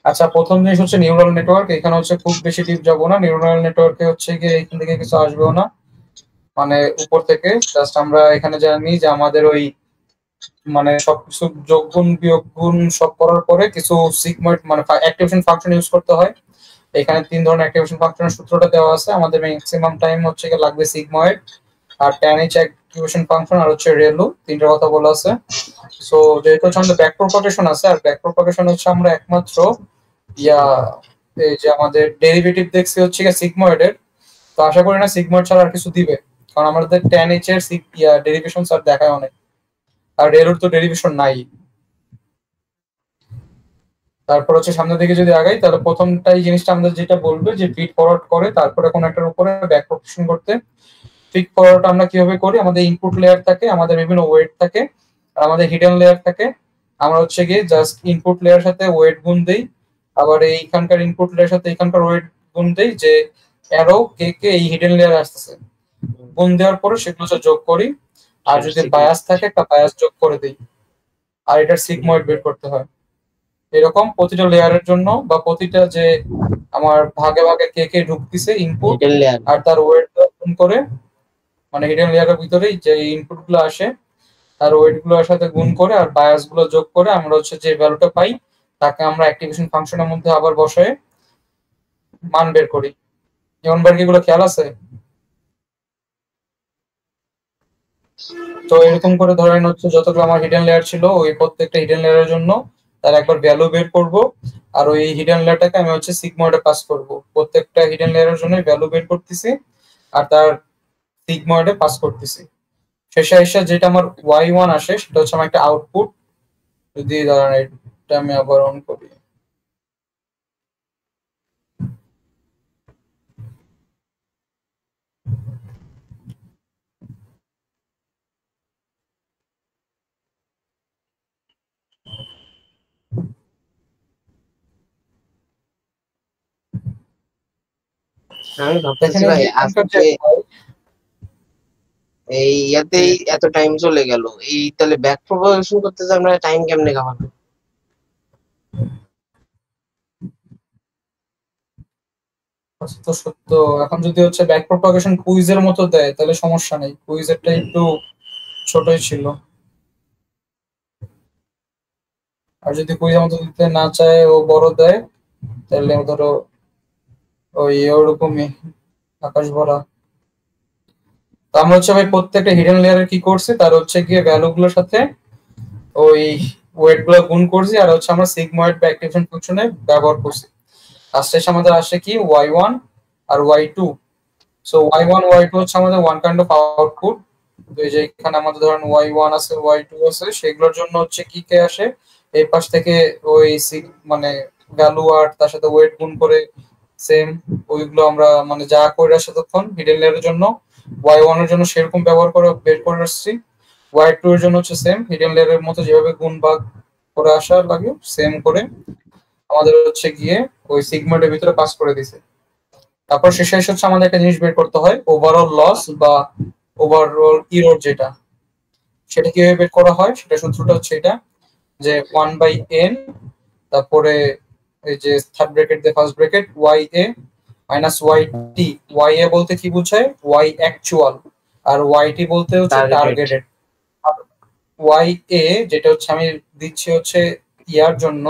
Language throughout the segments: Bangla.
আচ্ছা, প্রথম জিনিস হচ্ছে নিউরাল নেটওয়ার্ক। এখানে হচ্ছে খুব বেশি ডিপ যাবো না। নিউরাল নেটওয়ার্কে হচ্ছে গিয়ে এখান থেকে কিছু আসবেও না, মানে উপর থেকে জাস্ট আমরা এখানে জানি যে আমাদের ওই মানে সবকিছু যোগ গুণ বিয়োগ গুণ সব করার পরে কিছু সিগময়েড মানে অ্যাক্টিভেশন ফাংশন ইউজ করতে হয়। এখানে তিন ধরনের অ্যাক্টিভেশন ফাংশনের সূত্রটা দেওয়া আছে। আমাদের ম্যাক্সিমাম টাইম হচ্ছে গিয়ে লাগবে সিগময়েড আর tan h অ্যাক্টিভেশন ফাংশন আর হচ্ছে রেলু, তিনটা কথা বলা আছে। সো যেহেতু হচ্ছে আমাদের ব্যাক প্রপাগেশন আছে, আর ব্যাক প্রপাগেশন হচ্ছে আমরা একমাত্র ইয়া এই যে আমাদের ডেরিভেটিভ দেখছি হচ্ছে গিয়ে সিগময়েডের। তো আশা করি না সিগময়েড ছাড়া আর কিছু দিবে, কারণ আমাদের tan h এর ডেরিভেশন স্যার দেখায় অনেক, আর রেলুর তো ডেরিভেশন নাই। তারপর হচ্ছে সামনের দিকে যদি আগাই, তাহলে প্রথমটাই জিনিসটা আমাদের যেটা বলবে যে ফিড ফরওয়ার্ড করে তারপরে কোনো একটার উপরে ব্যাক প্রপাগেশন করতে। ফিড ফরওয়ার্ড আমরা কিভাবে করি, আমাদের ইনপুট লেয়ার থাকে, আমাদের বিভিন্ন ওয়েট থাকে, আর আমাদের হিডেন লেয়ার থাকে। আমরা হচ্ছে গিয়ে জাস্ট ইনপুট লেয়ার সাথে ওয়েট গুণ দেই, আবার এইখানকার ইনপুট লেয়ার সাথে এখানকার ওয়েট গুণ দেই, যে অ্যারো কে কে এই হিডেন লেয়ার আসতেছে, গুণ দেওয়ার পরে সেগুলো হচ্ছে যোগ করি। আর যদি বায়াস থাকে একটা বায়াস যোগ করে দিই, আর এটার সিগময়েড বের করতে হয়। এরকম প্রতিটা লেয়ারের জন্য বা প্রতিটা যে আমার ভাগে ভাগে কে কে ঢুকতেছে ইনপুট আর তার ওয়েট গুণ করে, মানে হিডেন লেয়ারের ভিতরেই যে ইনপুট গুলো আসে আর ওয়েট গুলোর সাথে গুণ করে আর বায়াস গুলো যোগ করে আমরা হচ্ছে যে ভ্যালুটা পাই তাকে আমরা অ্যাক্টিভেশন ফাংশনের মধ্যে আবার বসায় মান বের করি। যেমন বার কি এগুলো খেয়াল আছে? তো এরকম করে ধরেন হচ্ছে যতগুলো আমার হিডেন লেয়ার ছিল ওই প্রত্যেকটা হিডেন লেয়ারের জন্য তার একবার ভ্যালু বের করব, আর ওই হিডেন লেয়ারটাকে আমি হচ্ছে সিগময়েডে পাস করব। প্রত্যেকটা হিডেন লেয়ারের জন্য ভ্যালু বের করতেছি আর তার সিগময়েডে পাস করতেছি। শেষে এসে যেটা আমার y1 আসে সেটা হচ্ছে আমার একটা আউটপুট। যদি দাঁড়ান এটা আমি আবার অন করি। আমি দেখেন ভাবতেছি এই ভাই যে এখানকার যে আজকে এই ইয়াতেই এত টাইম চলে গেল, এই তাহলে ব্যাক প্রপাগেশন করতে যে আমরা টাইম কেমনে কামাবো? তো সত্য, এখন যদি হচ্ছে ব্যাক প্রপাগেশন কুইজের মতো দেয় তাহলে সমস্যা নেই, কুইজেরটা একটু ছোটই ছিল। আর যদি কুইজের মতো দিতে না চায় ও বড় দেয়, তাহলে ধরো ওই ওরকমই আকাশ ভরা। তো আমরা হচ্ছে ভাই প্রত্যেকটা হিডেন লেয়ারে কি করছি, তার হচ্ছে গিয়ে ভ্যালু গুলোর সাথে ওই ওয়েট গুলো গুণ করছি, আর হচ্ছে আমরা সিগময়েড বা অ্যাক্টিভেশন ফাংশনে ব্যবহার করছি। লাস্টে এসে আমাদের আসে কি y1 আর y2। সো y1 y2 হচ্ছে আমাদের ওয়ান কাইন্ড অফ আউটপুট। তো এই যে এখানে আমাদের ধরেন y1 আছে y2 আছে, সেগুলোর জন্য হচ্ছে কি কে আসে এই পাশ থেকে ওই মানে ভ্যালু আর তার সাথে ওয়েট গুণ করে সেম ওইগুলো আমরা মানে যা করে আসছে তখন হিডেন লেয়ারের জন্য y1 এর জন্য সেরকম ব্যবহার করে বের করে আসছি। y2 এর জন্য হচ্ছে সেম হিডেন লেয়ারের মতো যেভাবে গুণ ভাগ করে আসা লাগে সেম করে আমাদের হচ্ছে গিয়ে ওই সিগমেন্টের ভিতরে পাস করে দিছে। তারপর শেষে এসে হচ্ছে আমাদের একটা জিনিস বের করতে হয়, ওভারঅল লস বা ওভারঅল ইরোর যেটা, সেটা কিভাবে বের করা হয় সেটা সূত্রটা হচ্ছে এটা, যে 1/n তারপরে এই যে থার্ড ব্র্যাকেট দিয়ে first bracket Y A minus Y T. Y A বলতে কি বোঝায়, ওয়াই অ্যাকচুয়াল, আর ওয়াই টি বলতে হচ্ছে টার্গেটেড। ওয়াই এ যেটা হচ্ছে আমি দিচ্ছি হচ্ছে ইয়ার জন্য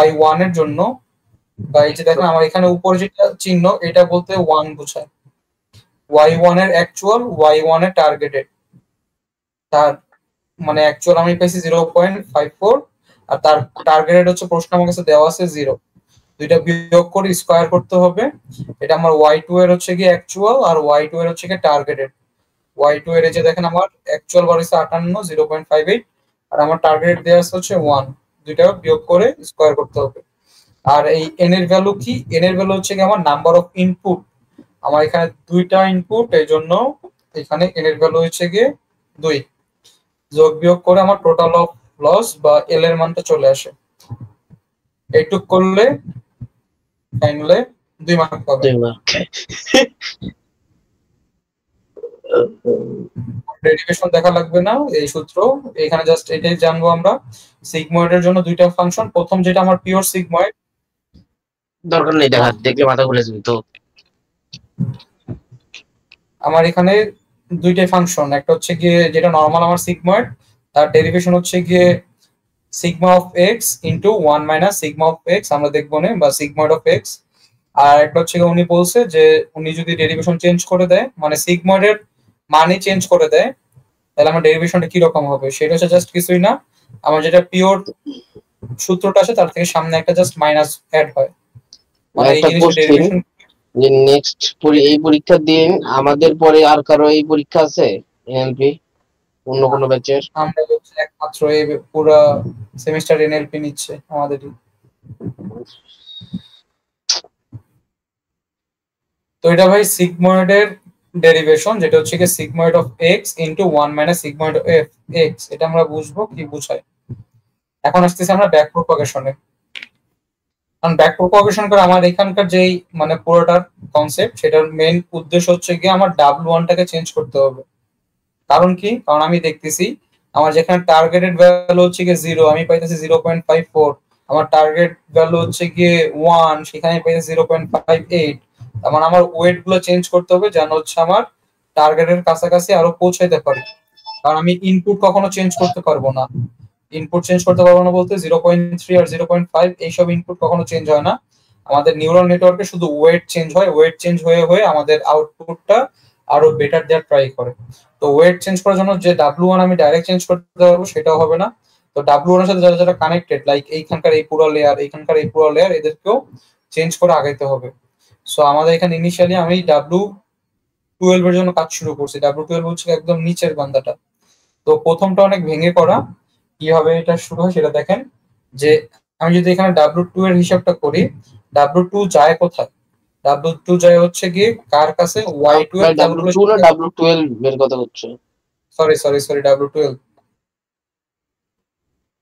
y1 এর জন্য, বা এই যে দেখেন আমার এখানে উপরে যেটা চিহ্ন এটা বলতে 1 বোঝায়। y1 এর অ্যাকচুয়াল, y1 এর টার্গেটেড। তার মানে অ্যাকচুয়াল আমি পেয়েছি 0.54 আর তার টার্গেটেড হচ্ছে প্রশ্ন আমার কাছে দেওয়া আছে 0। দুইটা বিয়োগ করে স্কয়ার করতে হবে। এটা আমার y2 এর হচ্ছে কি অ্যাকচুয়াল আর y2 এর হচ্ছে কি টার্গেটেড। y2 এর এই যে দেখেন আমার অ্যাকচুয়াল বার হচ্ছে 58 0.58 আর আমার টার্গেট দেওয়া আছে হচ্ছে 1। দুইটা বিয়োগ করে স্কয়ার করতে হবে। আর এই n এর ভ্যালু কি, n এর ভ্যালু হচ্ছে কি আমার নাম্বার অফ ইনপুট। আমার এখানে দুইটা ইনপুট, এই জন্য এখানে n এর ভ্যালু হচ্ছে গিয়ে 2। যোগ বিয়োগ করে আমার টোটাল অফ লস বা এল এর মানটা চলে আসে। এইটুক করলে ফাইনালে 2 মার্ক পাবে। ডেরিভেশন দেখা লাগবে না, এই সূত্র এখানে জাস্ট এটাই জানবো আমরা। সিগময়েডের জন্য দুইটা ফাংশন, প্রথম যেটা আমার পিওর সিগময়েড দরকার নেই দেখার, দেখলে মাথা ঘুরে যাবে তো। আমার এখানে দুইটাই ফাংশন, একটা হচ্ছে গিয়ে যেটা নর্মাল আমার সিগময়েড, তার ডেরিভেশন হচ্ছে গিয়ে sigma of X into 1 - sigma of x আমরা দেখবো না, বা সিগময়েড অফ এক্স। আর একটা হচ্ছে গিয়ে উনি বলছে যে উনি যদি ডেরিভেশন চেঞ্জ করে দেয়, মানে সিগময়েডের মানে চেঞ্জ করে দেয়, তাহলে আমার ডেরিভেশনটা কি রকম হবে, সেটা হচ্ছে জাস্ট কিছুই না, আমার যেটা পিওর সূত্রটা আছে তার থেকে সামনে একটা জাস্ট মাইনাস অ্যাড হয়, মানে এই একটা জিনিসটা কোশ্চেন, ডেরিভেশন। যে নেক্সট এই পরীক্ষার দিন আমাদের পরে আর কারো এই পরীক্ষা আছে এনএলপি, অন্য কোনো ব্যাচের? আমরা হচ্ছে একমাত্র এই পুরো সেমিস্টার এনএলপি নিচ্ছে আমাদেরই। তো এটা ভাই সিগময়েডের ডেরিভেশন, যেটা হচ্ছে কি sigmoid of X into 1 - sigmoid of x, এটা আমরা বুঝবো কি বুঝায়। এখন আসতেছি আমরা ব্যাক প্রপাগেশনে। কারণ ব্যাক প্রপাগেশন করে আমার এখানকার যেই মানে পুরোটার কনসেপ্ট, সেটার মেইন উদ্দেশ্য হচ্ছে গিয়ে আমার W1টাকে চেঞ্জ করতে হবে। কারণ কি, কারণ আমি দেখতেছি আমার যেখানে টার্গেটেড ভ্যালু হচ্ছে গিয়ে 0, আমি পাইতেছি 0.54। আমার টার্গেট ভ্যালু হচ্ছে গিয়ে 1, সেখানে আমি পাইতেছি 0.58। তার মানে আমার ওয়েট গুলো চেঞ্জ করতে হবে যেন হচ্ছে আমার টার্গেটের কাছাকাছি আরো পৌঁছাইতে পারি। কারণ আমি ইনপুট কখনো চেঞ্জ করতে পারবো না। ইনপুট চেঞ্জ করতে পারবো না বলতে 0.3 আর 0.5 এইসব ইনপুট কখনো চেঞ্জ হয় না। আমাদের নিউরাল নেটওয়ার্কে শুধু ওয়েট চেঞ্জ হয়, ওয়েট চেঞ্জ হয়ে হয়ে আমাদের আউটপুটটা আরো বেটার দেওয়ার ট্রাই করে। তো ওয়েট চেঞ্জ করার জন্য যে W1 আমি ডাইরেক্ট চেঞ্জ করতে পারবো সেটাও হবে না। তো W1 এর সাথে যারা যারা কানেক্টেড, লাইক এইখানকার এই পুরো লেয়ার, এইখানকার এই পুরো লেয়ার, এদেরকেও চেঞ্জ করে আগাইতে হবে। সো আমাদের এখানে ইনিশিয়ালি আমি W12 এর জন্য কাজ শুরু করছি। W12 হচ্ছে একদম নিচের বান্দাটা। তো প্রথমটা অনেক ভেঙে করা। কিভাবে এটা শুরু হয় সেটা দেখেন, যে আমি যদি এখানে W2 এর হিসাবটা করি, W2 যায় কোথায়? W2 যায় হচ্ছে গিয়ে কার কাছে? Y2 এর ভাই W2 ক্যালকুলেশন। না W12 বের কথা হচ্ছে? Sorry W12।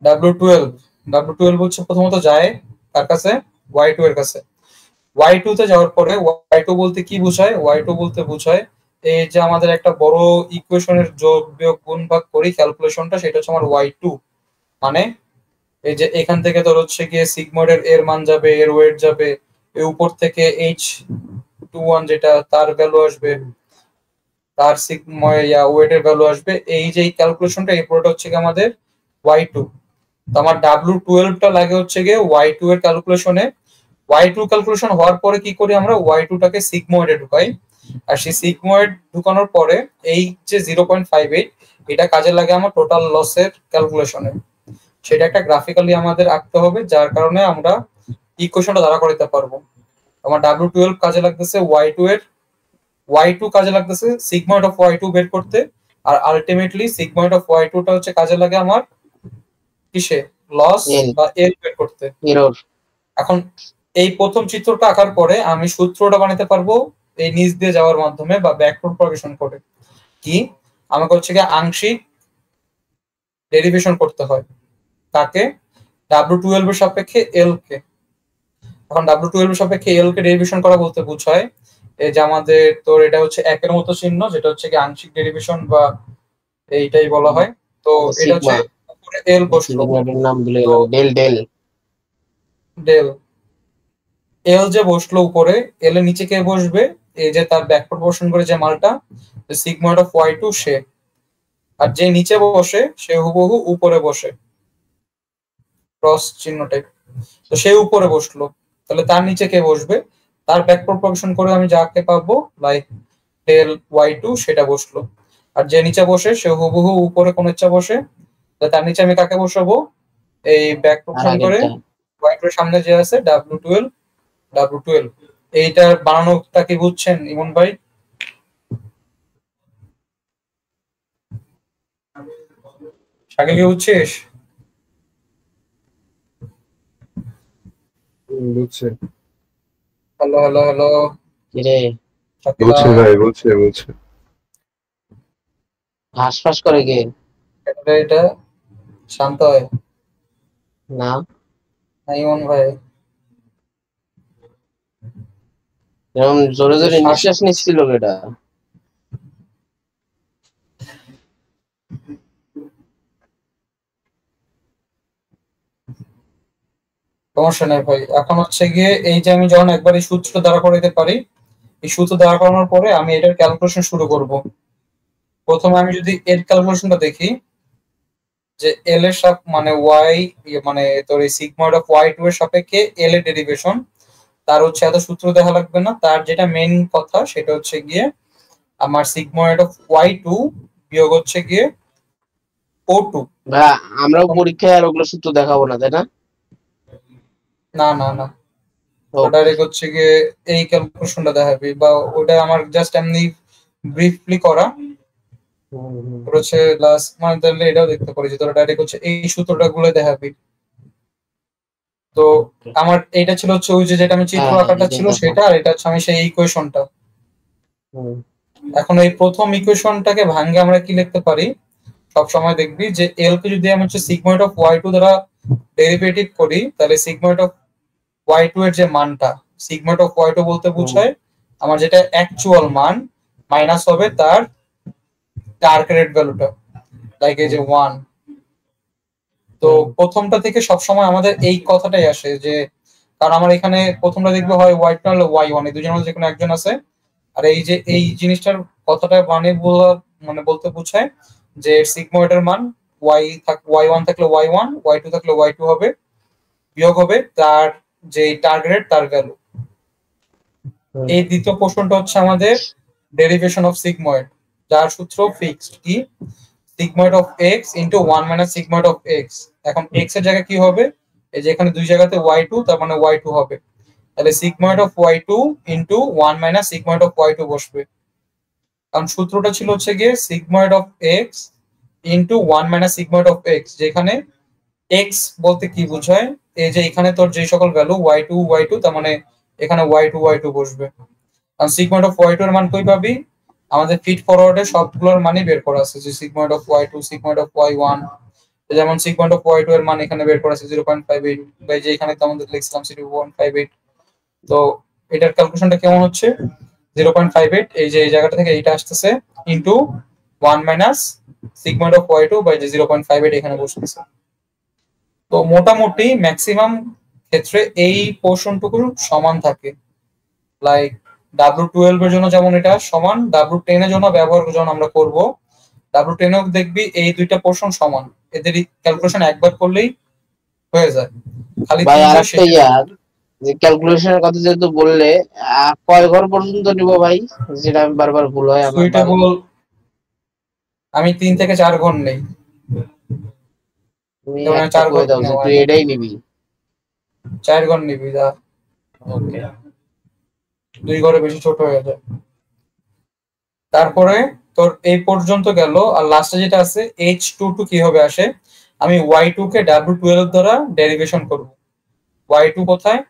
W12 W12 হচ্ছে প্রথমত যায় কার কাছে? Y2 এর কাছে। Y2 তে যাওয়ার পরে Y2 বলতে কি বোঝায়? Y2 বলতে বোঝায় এই যে আমাদের একটা বড় ইকুয়েশনের যোগ বিয়োগ গুণ ভাগ করি ক্যালকুলেশনটা, সেটা হচ্ছে আমার Y2। মানে এই যে এখান থেকে তোর হচ্ছে গিয়ে সিগময়েডের এর মান যাবে, এর ওয়েট যাবে, এই উপর থেকে H21 যেটা তার ভ্যালু আসবে, তার সিগময় ওয়েটের ভ্যালু আসবে, এই যে ক্যালকুলেশনটা এই পুরোটা হচ্ছে গিয়ে আমাদের Y2। তো আমার W12টা লাগে হচ্ছে গিয়ে Y2 এর ক্যালকুলেশনে। Y2 ক্যালকুলেশন হওয়ার পরে কি করি আমরা? Y2টাকে সিগময়েডে ঢুকাই। আর সেই সিগময়েড ঢুকানোর পরে এই যে 0.58, এটা কাজে লাগে আমার টোটাল লসের ক্যালকুলেশনে। সেটা একটা গ্রাফিক্যালি আমাদের আঁকতে হবে, যার কারণে আমরা ইকুয়েশনটা দাঁড়া করাতে পারবো। আমার W12 কাজে লাগতেছে Y2 কাজে লাগতেছে সিগময়েড অফ Y2 বের করতে। আর আলটিমেটলি সিগময়েড অফ Y2টা হচ্ছে কাজে লাগে আমার কিসে? লস এল, বা এল বের করতে। এরর। এখন এই প্রথম চিত্রটা আঁকার পরে আমি সূত্রটা বানাতে পারবো এই নিচ দিয়ে যাওয়ার মাধ্যমে বা ব্যাক প্রপাগেশন করে। কি, আমাকে হচ্ছে গিয়ে আংশিক ডেরিভেশন করতে হয়। কাকে? W12 এর সাপেক্ষে এল কে। এখন W12 এর সাপেক্ষে এল কে ডেরিভেশন করা বলতে বোঝায় এই যে আমাদের তোর এটা হচ্ছে একের মতো চিহ্ন, যেটা হচ্ছে কি আংশিক ডেরিভেশন বা এইটাই বলা হয়। তো এটা হচ্ছে সিগমা, উপরে এল বসলো। সিগমাটার নাম ভুলে তো গেলাম, ডেল ডেল। ডেল, এল যে বসলো উপরে, এল এর নিচে কে বসবে? এই যে তার ব্যাক প্রপোর্শন করে যে মালটা, সিগময়েড অফ Y2 সে। আর যে নিচে বসে সে হুবহু উপরে বসে, ক্রস চিহ্ন টাইপ। তো সে উপরে বসলো, তাহলে তার নিচে কে বসবে? তার ব্যাক প্রপোর্শন করে আমি যাকে পাবো, লাইক ডেল Y2, সেটা বসলো। আর যে নিচে বসে সে হুবহু উপরে কোন ইচ্ছা বসে, তার নিচে আমি কাকে বসাবো? এই ব্যাক আর প্রপোর্শন করে আগেরটা Y2 এর সামনে যে আছে W12। এইটার বানানোটা কি বুঝছেন ইমন ভাই? শাকিল কি বুঝছিস? বুঝছে হ্যালো হ্যালো হ্যালো, কিরে, শাকিলা। বুঝছে ভাই, বুঝছে। হাঁসফাঁস করে কে? এটা শান্ত হয় না, না ইমন ভাই? এরকম জোরে যে জোরে শ্বাস নিঃশ্বাস নিচ্ছিল কেটা? সমস্যা নেই ভাই। এখন হচ্ছে গিয়ে এই যে আমি যখন একবার এই সূত্র দ্বারা করাইতে পারি, এই সূত্র দ্বারা করানোর পরে আমি এটার ক্যালকুলেশন শুরু করব। প্রথমে আমি যদি এর ক্যালকুলেশনটা দেখি, যে এল এর মানে ওয়াই, মানে তোর এই সিগময়েড অফ ওয়াই টু এর সাপেক্ষে এল এর ডেরিভেশন, তার হচ্ছে এত সূত্র দেখা লাগবে না। তার যেটা মেন কথা সেটা হচ্ছে গিয়ে আমার সিগময়েড অফ ওয়াই টু বিয়োগ হচ্ছে গিয়ে ও টু। ভাই আমরাও পরীক্ষায় আর ওগুলো সূত্র দেখাবো না, তাই না? না না না, ওকে। ডাইরেক্ট হচ্ছে গিয়ে এই ক্যালকুলেশনটা দেখাবি, বা ওটা আমার জাস্ট এমনি ব্রিফলি করা। তোর হচ্ছে লাস্ট মানে তাহলে এটাও দেখতে পারি যে তোরা ডাইরেক্ট হচ্ছে এই সূত্রটা গুলো দেখাবি। তো আমার এইটা ছিল হচ্ছে ওই যে যেটা আমি চিত্র হ্যাঁ হ্যাঁ, আঁকাটা এটাই ছিল দেখো। সেটা, আর এটা হচ্ছে আমি সেই ইকুয়েশনটা। এখন এই প্রথম ইকুয়েশনটাকে ভাঙ্গে আমরা কি লিখতে পারি, সব সময় দেখবি যে এল কে যদি আমি হচ্ছে সিগময়েড অফ ওয়াই টু দ্বারা ডেরিভেটিভ করি, তাহলে সিগময়েড অফ ওয়াই টু এর যে মানটা, সিগময়েড অফ ওয়াই টু বলতে বোঝায় আমার যেটা অ্যাকচুয়াল মান মাইনাস হবে তার টার্গেট ভ্যালুটা, লাইক এই যে 1। তো প্রথমটা থেকে সবসময় আমাদের এই কথাটাই আসে যে, কারণ আমার এখানে প্রথমটা দেখবে হয় ওয়াই টু নাহলে ওয়াই ওয়ান, এই দুজনের মধ্যে যে কোনো একজন আছে। আর এই যে এই জিনিসটার কথাটা মানে মানে বলতে বোঝায় যে সিগময়েডের মান ওয়াই ওয়ান থাকলে ওয়াই ওয়ান, ওয়াই টু থাকলে ওয়াই টু হবে, বিয়োগ হবে তার যে টার্গেট তার ভ্যালু। এই দ্বিতীয় পোর্শনটা হচ্ছে আমাদের ডেরিভেশন অফ সিগময়েড, যার সূত্র ফিক্সড কি, sigmoid of X into one minus sigmoid of x. এখন এক্স এর জায়গায় কি হবে, এই যে এখানে দুই জায়গাতে ওয়াই টু, তার মানে ওয়াই টু হবে, তাহলে sigmoid of Y two into one minus sigmoid of Y two বসবে। কারণ সূত্রটা ছিল হচ্ছে গিয়ে sigmoid of X into one minus sigmoid of X, যেখানে এক্স বলতে কি বোঝায়, এই যে এখানে তোর যে সকল ভ্যালু ওয়াই টু, তার মানে এখানে ওয়াই টু বসবে। কারণ সিগময়েড অফ ওয়াই টু এর মান কই পাবি, আমাদের ফিড ফরওয়ার্ডে সবগুলোর মানই বের করা আছে, যে sigmoid of Y two, sigmoid of Y one. যেমন সিগময়েড অফ ওয়াই টু এর মান এখানে বের করা আছে 0.58, বা যে এখানে তো আমাদের লিখছিলাম 0.58। তো এটার ক্যালকুলেশনটা কেমন হচ্ছে, 0.58 এই যে এই জায়গাটা থেকে এইটা আসতেছে into one minus sigmoid of Y two by যে 0.58 এখানে বসতেছে। তো মোটামুটি ম্যাক্সিমাম ক্ষেত্রে এই পোর্শনটুকু সমান থাকে, লাইক W12 এর জন্য যেমন এটা সমান, W10 এর জন্য ব্যবহার যখন আমরা করব, W10 এও দেখবি এই দুইটা পোর্শন সমান, এদের ক্যালকুলেশন একবার করলেই হয়ে যায়, খালি ভাই তুই আর যা একটা শেষে ইয়ার, যে ক্যালকুলেশনের কথা যেহেতু বললে, কয় ঘর পর্যন্ত নিব ভাই? যেটা আমি বারবার ভুল হয় আমার সুইটেবল, আমি 3 থেকে 4 ঘর নেই, তুমি যেমন আমি একটা 4 ঘর কয়ে দাও যে নেওয়া তুই হয় না, এটাই নিবি। 4 ঘর নিবি, যা ওকে। 2 ঘরে বেশি ছোট হয়ে যায়। তারপরে তোর এই পর্যন্ত গেল, আর লাস্টে যেটা আছে H22 কিভাবে আসে, আমি Y2 কে W12 দ্বারা ডেরিভেশন করব। Y2 কোথায়,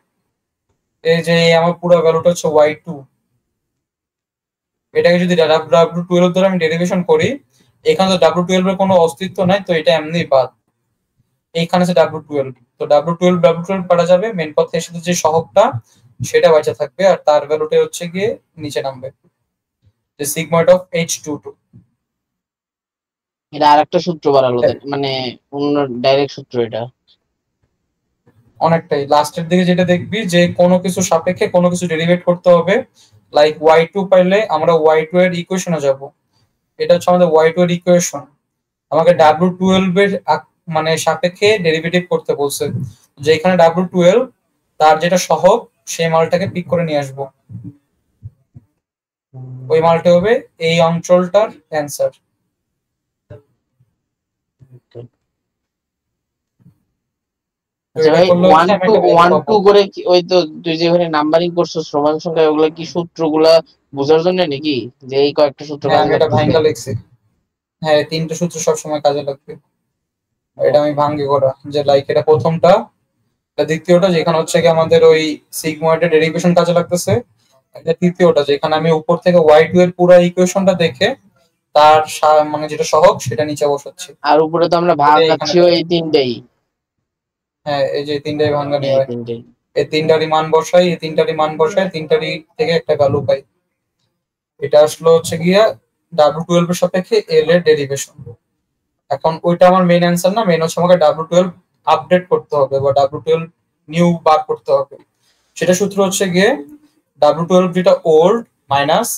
এই যে আমার পুরো ভ্যালুটা হচ্ছে Y2, এটাকে যদি W12 দ্বারা আমি ডেরিভেশন করি, এখানে তো W12 এর কোনো অস্তিত্ব নাই, তো এটা এমনি বাদ। এইখানে আছে W12, তো W12 পাওয়া যাবে, মেন কথা এর সাথে যে সহগটা সেটা বাঁচা থাকবে, আর তার ভ্যালুটা হচ্ছে গিয়ে নিচে নামবে, যে সিগময়েড অফ H22। এটা আরেকটা সূত্র বাড়ালো, মানে অন্য ডাইরেক্ট সূত্র এটা। অনেকটাই লাস্টের দিকে যেটা দেখবি যে কোনো কিছু সাপেক্ষে কোনো কিছু ডেরিভেট করতে হবে, লাইক Y2 পাইলে আমরা Y2 এর ইকুয়েশনে যাব, এটা হচ্ছে আমাদের Y2 এর ইকুয়েশন। আমাকে W12 এর মানে সাপেক্ষে ডেরিভেটিভ করতে বলছে, যে এখানে W12 তার যেটা সহগ সেই মালটাকে পিক করে নিয়ে আসবো, ওই মালটা হবে এই অঞ্চলটার অ্যান্সার। তো আচ্ছা এটা ভাই, করলে হচ্ছে আমি একটা ভ্যালু ওয়ান পাবো। টু করে কি ওই তো তুই যেখানে নাম্বারিং করছো সমান সংখ্যা, ওগুলা কি সূত্রগুলা বোঝার জন্য নাকি, যে এই কয়েকটা সূত্র হ্যাঁ কাজে আমি এটা লাগতেছে? ভাঙ্গা লিখছি, হ্যাঁ 3টে সূত্র সবসময় কাজে লাগবে, এটা আমি ভাঙ্গি করা, যে লাইক এটা প্রথমটা, দ্বিতীয়টা যেখানে হচ্ছে কি আমাদের ওই সিগময়েডের ডেরিভেশন কাজে লাগতেছে, এটা তৃতীয়টা যেখানে আমি উপর থেকে Y2 এর পুরো ইকুয়েশনটা দেখে তার মানে যেটা সহগ সেটা নিচে বসাচ্ছি, আর উপরে তো আমরা এটাই এখানে ভাঙাচ্ছিও কাজ। এই তিনটেই। হ্যাঁ এই যে তিনটাই ভাঙ্গানি এই হয়, তিনটেই। এই তিনটারই মান বসাই, এই তিনটারই মান বসাই, তিনটারই থেকে একটা ভ্যালু পাই। এটা আসলে হচ্ছে গিয়া W12 এর সাপেক্ষে এল এর ডেরিভেশন। এখন ওইটা আমার মেইন অ্যান্সার না, মেইন হচ্ছে আমাকে W12 আপডেট করতে হবে, বা W12 নিউ বার করতে হবে। সেটা সূত্র হচ্ছে গিয়ে W12 যেটা ওল্ড মাইনাস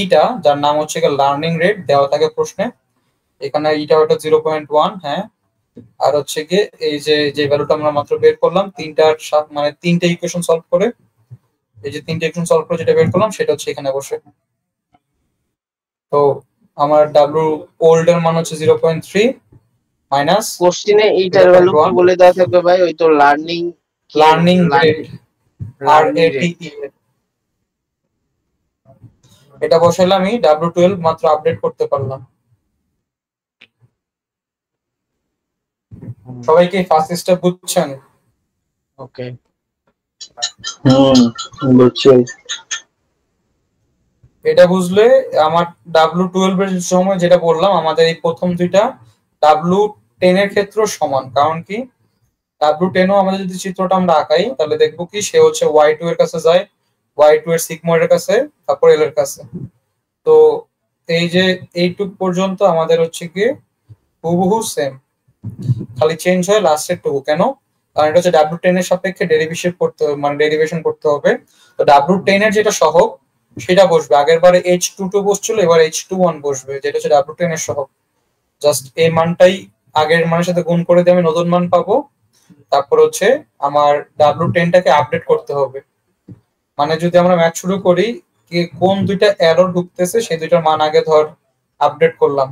ইটা, যার নাম হচ্ছে গিয়ে লার্নিং রেট দেওয়া থাকে প্রশ্নে, এখানে ইটা ওটা 0.1, হ্যাঁ, আর হচ্ছে গিয়ে এই যে ভ্যালুটা আমরা মাত্র বের করলাম তিনটার মানে তিনটে ইকুয়েশন সলভ করে, এই যে তিনটে ইকুয়েশন সলভ করে যেটা বের করলাম সেটা হচ্ছে এখানে বসে। তো আমার ডাব্লিউ ওল্ড এর মান হচ্ছে 0.3 মাইনাস কোশ্চেনে এইটার ভ্যালু কি বলে দেওয়া থাকবে ভাই? ওই তো লার্নিং রেট আর এটিই, এটা বসাইলে আমি W12 মাত্র আপডেট করতে পারলাম। সবাই কি ফার্স্ট স্টেপ বুঝছেন? ওকে, বুঝছি। এটা বুঝলে আমার W12 এর সময় যেটা বললাম, আমাদের এই প্রথম দুইটা W10 এর ক্ষেত্রে সমান। কারণ কি W10 ও আমাদের যদি চিত্রটা আমরা আঁকাই তাহলে দেখবো কি সে হচ্ছে Y2 এর কাছে যায়, Y2 এর সিগময়েডের কাছে, তারপর L এর কাছে। তো এই যে এইটুক পর্যন্ত আমাদের হচ্ছে কি হুবহু সেম, খালি চেঞ্জ হয় লাস্টের টুকু। কেন? কারণ এটা হচ্ছে W10 এর সাপেক্ষে ডেরিভেশন করতে হবে, মানে ডেরিভেশন করতে হবে। তো W10 এর যেটা সহগ সেটা বসবে, আগের বারে H22 বসছিল, এবার H21 বসবে, যেটা হচ্ছে W10 এর সহগ। জাস্ট এই মানটাই আগের মানের সাথে গুণ করে দিয়ে আমি নতুন মান পাবো। তারপর হচ্ছে আমার W10টাকে আপডেট করতে হবে। মানে যদি আমরা ম্যাথ শুরু করি কি কোন দুইটা এরর ঢুকতেছে সেই দুইটার মান আগে ধর আপডেট করলাম,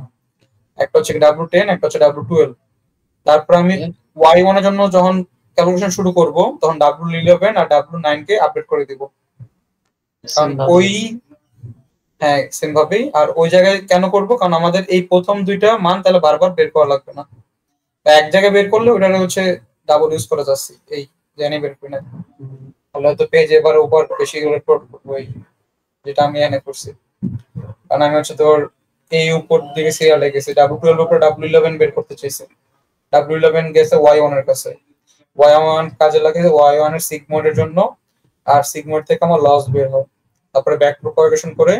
একটা হচ্ছে W10, একটা হচ্ছে W12। তারপর আমি Y1 এর জন্য যখন ক্যালকুলেশন শুরু করব তখন W11 আর W9 কে আপডেট করে দিব। কারণ ওই হ্যাঁ সেম ভাবেই। আর ওই জায়গায় কেন করব? কারণ আমাদের এই প্রথম দুইটা মান তাহলে বারবার বের করা লাগবে না, এক জায়গায় বের করলে ওটা হচ্ছে ডাবল ইউজ করে যাচ্ছি, এই জানি বের করি না, তাহলে হয়তো পেজ এবার উপর বেশি করে প্লট করবো, এই যেটা আমি এনে করছি। কারণ আমি হচ্ছে তোর এই উপর দিকে সিরিয়ালে গেছি, W12 উপরে W11 বের করতে চাইছি, W11 গেছে Y1 এর কাছে, Y1 কাজে লাগে Y1 এর সিগময়েড এর জন্য, আর সিগময়েড থেকে আমার লস বের হয়। তারপরে ব্যাক প্রপাগেশন করে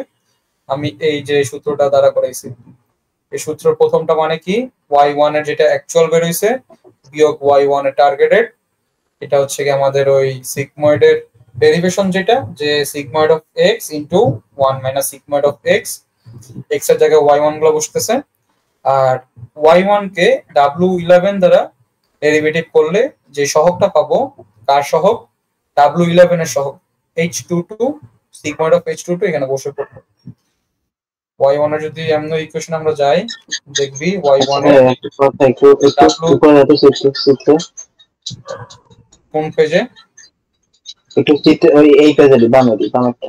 আমি এই যে সূত্রটা দ্বারা করাইছি, এই সূত্র প্রথমটা মানে কি Y1 এর যেটা অ্যাকচুয়াল বের হইছে বিয়োগ Y1 এর টার্গেটেড, এটা হচ্ছে কি আমাদের ওই সিগময়েডের ডেরিভেশন, যেটা যে sigmoid of x into 1 minus sigmoid of x, x এর জায়গায় Y1 গুলো বসতেছে। আর Y1 কে W11 দ্বারা ডেরিভেটিভ করলে যে সহগটা পাবো, কার সহগ? W11 এর সহগ, H22 সিগময়েড অফ H22 এখানে বসে পড়বে। Y1 এর যদি এমন ইকুয়েশন আমরা যাই দেখবি Y1 এর একটা কথা একটু উপরে এত সূত্র কোন পেজে একটু চিত্র, ওই এই পেজে বামটা,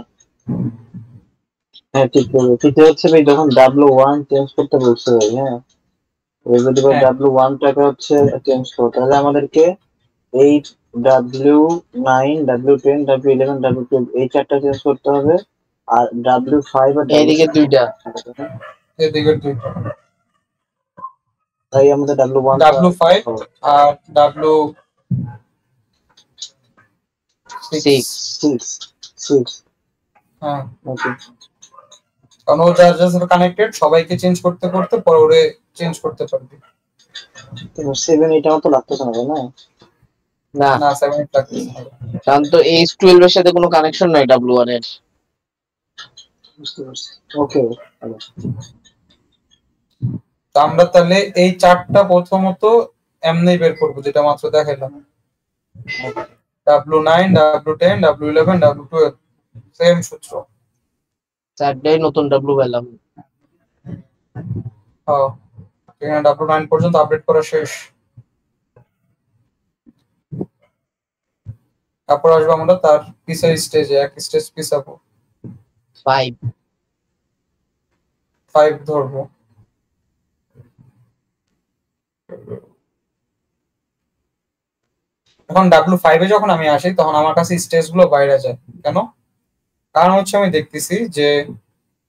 হ্যাঁ ঠিক আছে। ঠিক হচ্ছে ভাই যখন W1 চেঞ্জ করতে বলছে, হ্যাঁ ওই যদি W1 টাকে হচ্ছে চেঞ্জ করো তাহলে আমাদেরকে এই W9, W10, W11, W12 এই চারটা চেঞ্জ করতে হবে, আর W5 আর এইদিকে দুইটা, এদিকে দুইটা, তাই আমাদের W1 W5 আর W6 হ্যাঁ ওকে। কারণ ও যার যার সাথে কানেক্টেড সবাইকে চেঞ্জ করতে করতে পরে ওরে চেঞ্জ করতে পারবি। তো 7 এটা মতো লাগতেছে না না? না না 7 এটা লাগতেছে না, কারণ তো H12 এর সাথে কোনো কানেকশন নাই W1 এর। ওকে, তো আমরা তাহলে এই চারটা প্রথমত এমনি বের করব যেটা মাত্র দেখাইলাম, W9, W10, W11, W12 same সূত্র, চারটাই নতুন W পেলাম। হ্যাঁ এখানে W9 পর্যন্ত আপডেট করা শেষ। তারপর আসবো আমরা তার পিছের স্টেজে, এক স্টেজ পিছাবো, 5 ধরবো। এখন W5 এ যখন আমি আসি তখন আমার কাছে স্টেজ গুলো বাইরে যায় কেন? কারণ হচ্ছে আমি দেখতেছি যে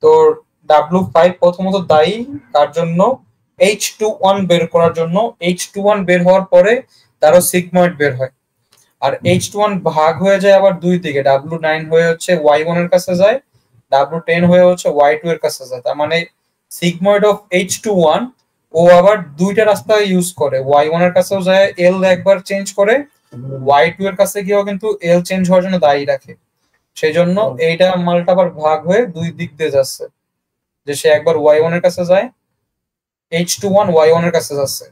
তোর W5 প্রথমত দায়ী কার জন্য? H21 বের করার জন্য। H21 বের হওয়ার পরে তারও সিগময়েড বের হয়, আর H21 ভাগ হয়ে যায় আবার দুই দিকে, W9 হয়ে হচ্ছে Y1 এর কাছে যায়, W10 হয়ে হচ্ছে Y2 এর কাছে যায়। তার মানে সিগময়েড অফ H21 ও আবার দুইটা রাস্তা ইউজ করে, Y1 এর কাছেও যায় L একবার চেঞ্জ করে, y2 এর কাছে গিয়েও কিন্তু এল চেঞ্জ হওয়ার জন্য দায়ী রাখে। সেই জন্য এইটা মালটা আবার ভাগ হয়ে দুই দিক দিয়ে যাচ্ছে, যে সে একবার y1 এর কাছে যায়, h21 y1 এর কাছে যাচ্ছে,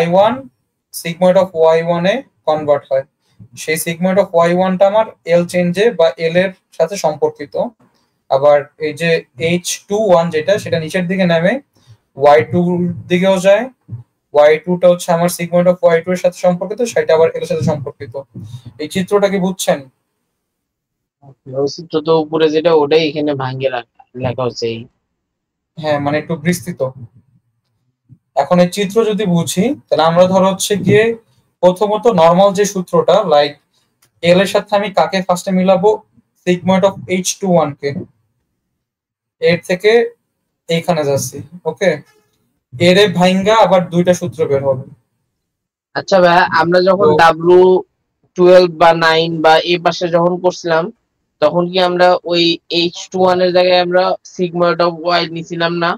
y1 sigmoid of y1 A convert হয়, সেই সিগময়েড অফ y1 টা আমার এল চেঞ্জে বা এল এর সাথে সম্পর্কিত। আবার এই যে h21 যেটা, সেটা নিচের দিকে নামে y2 দিকেও যায়, y2 টা হচ্ছে আমার সিগময়েড অফ y2 এর সাথে সম্পর্কিত, সেটা আবার এর সাথে সম্পর্কিত। এই চিত্রটা কি বুঝছেন? চিত্র তো উপরে যেটা ওটাই এখানে ভাঙ্গে লেখা হচ্ছে হ্যাঁ, মানে একটু বিস্তৃত। এখন এই চিত্র যদি বুঝি, তাহলে আমরা ধরো হচ্ছে গিয়ে প্রথমত নর্মাল যে সূত্রটা, লাইক এল এর সাথে আমি কাকে ফার্স্টে মিলাবো, সিগময়েড অফ h21 কে, এর থেকে এইখানে যাচ্ছি, ওকে, এর ভাইঙ্গা আবার দুইটা সূত্র বের হবে। আচ্ছা ভাই, আমরা যখন তো W12 বা 9 বা এই পাশে যখন করছিলাম, তখন কি আমরা ওই H21 এর জায়গায় আমরা সিগময়েড অফ y নিছিলাম না?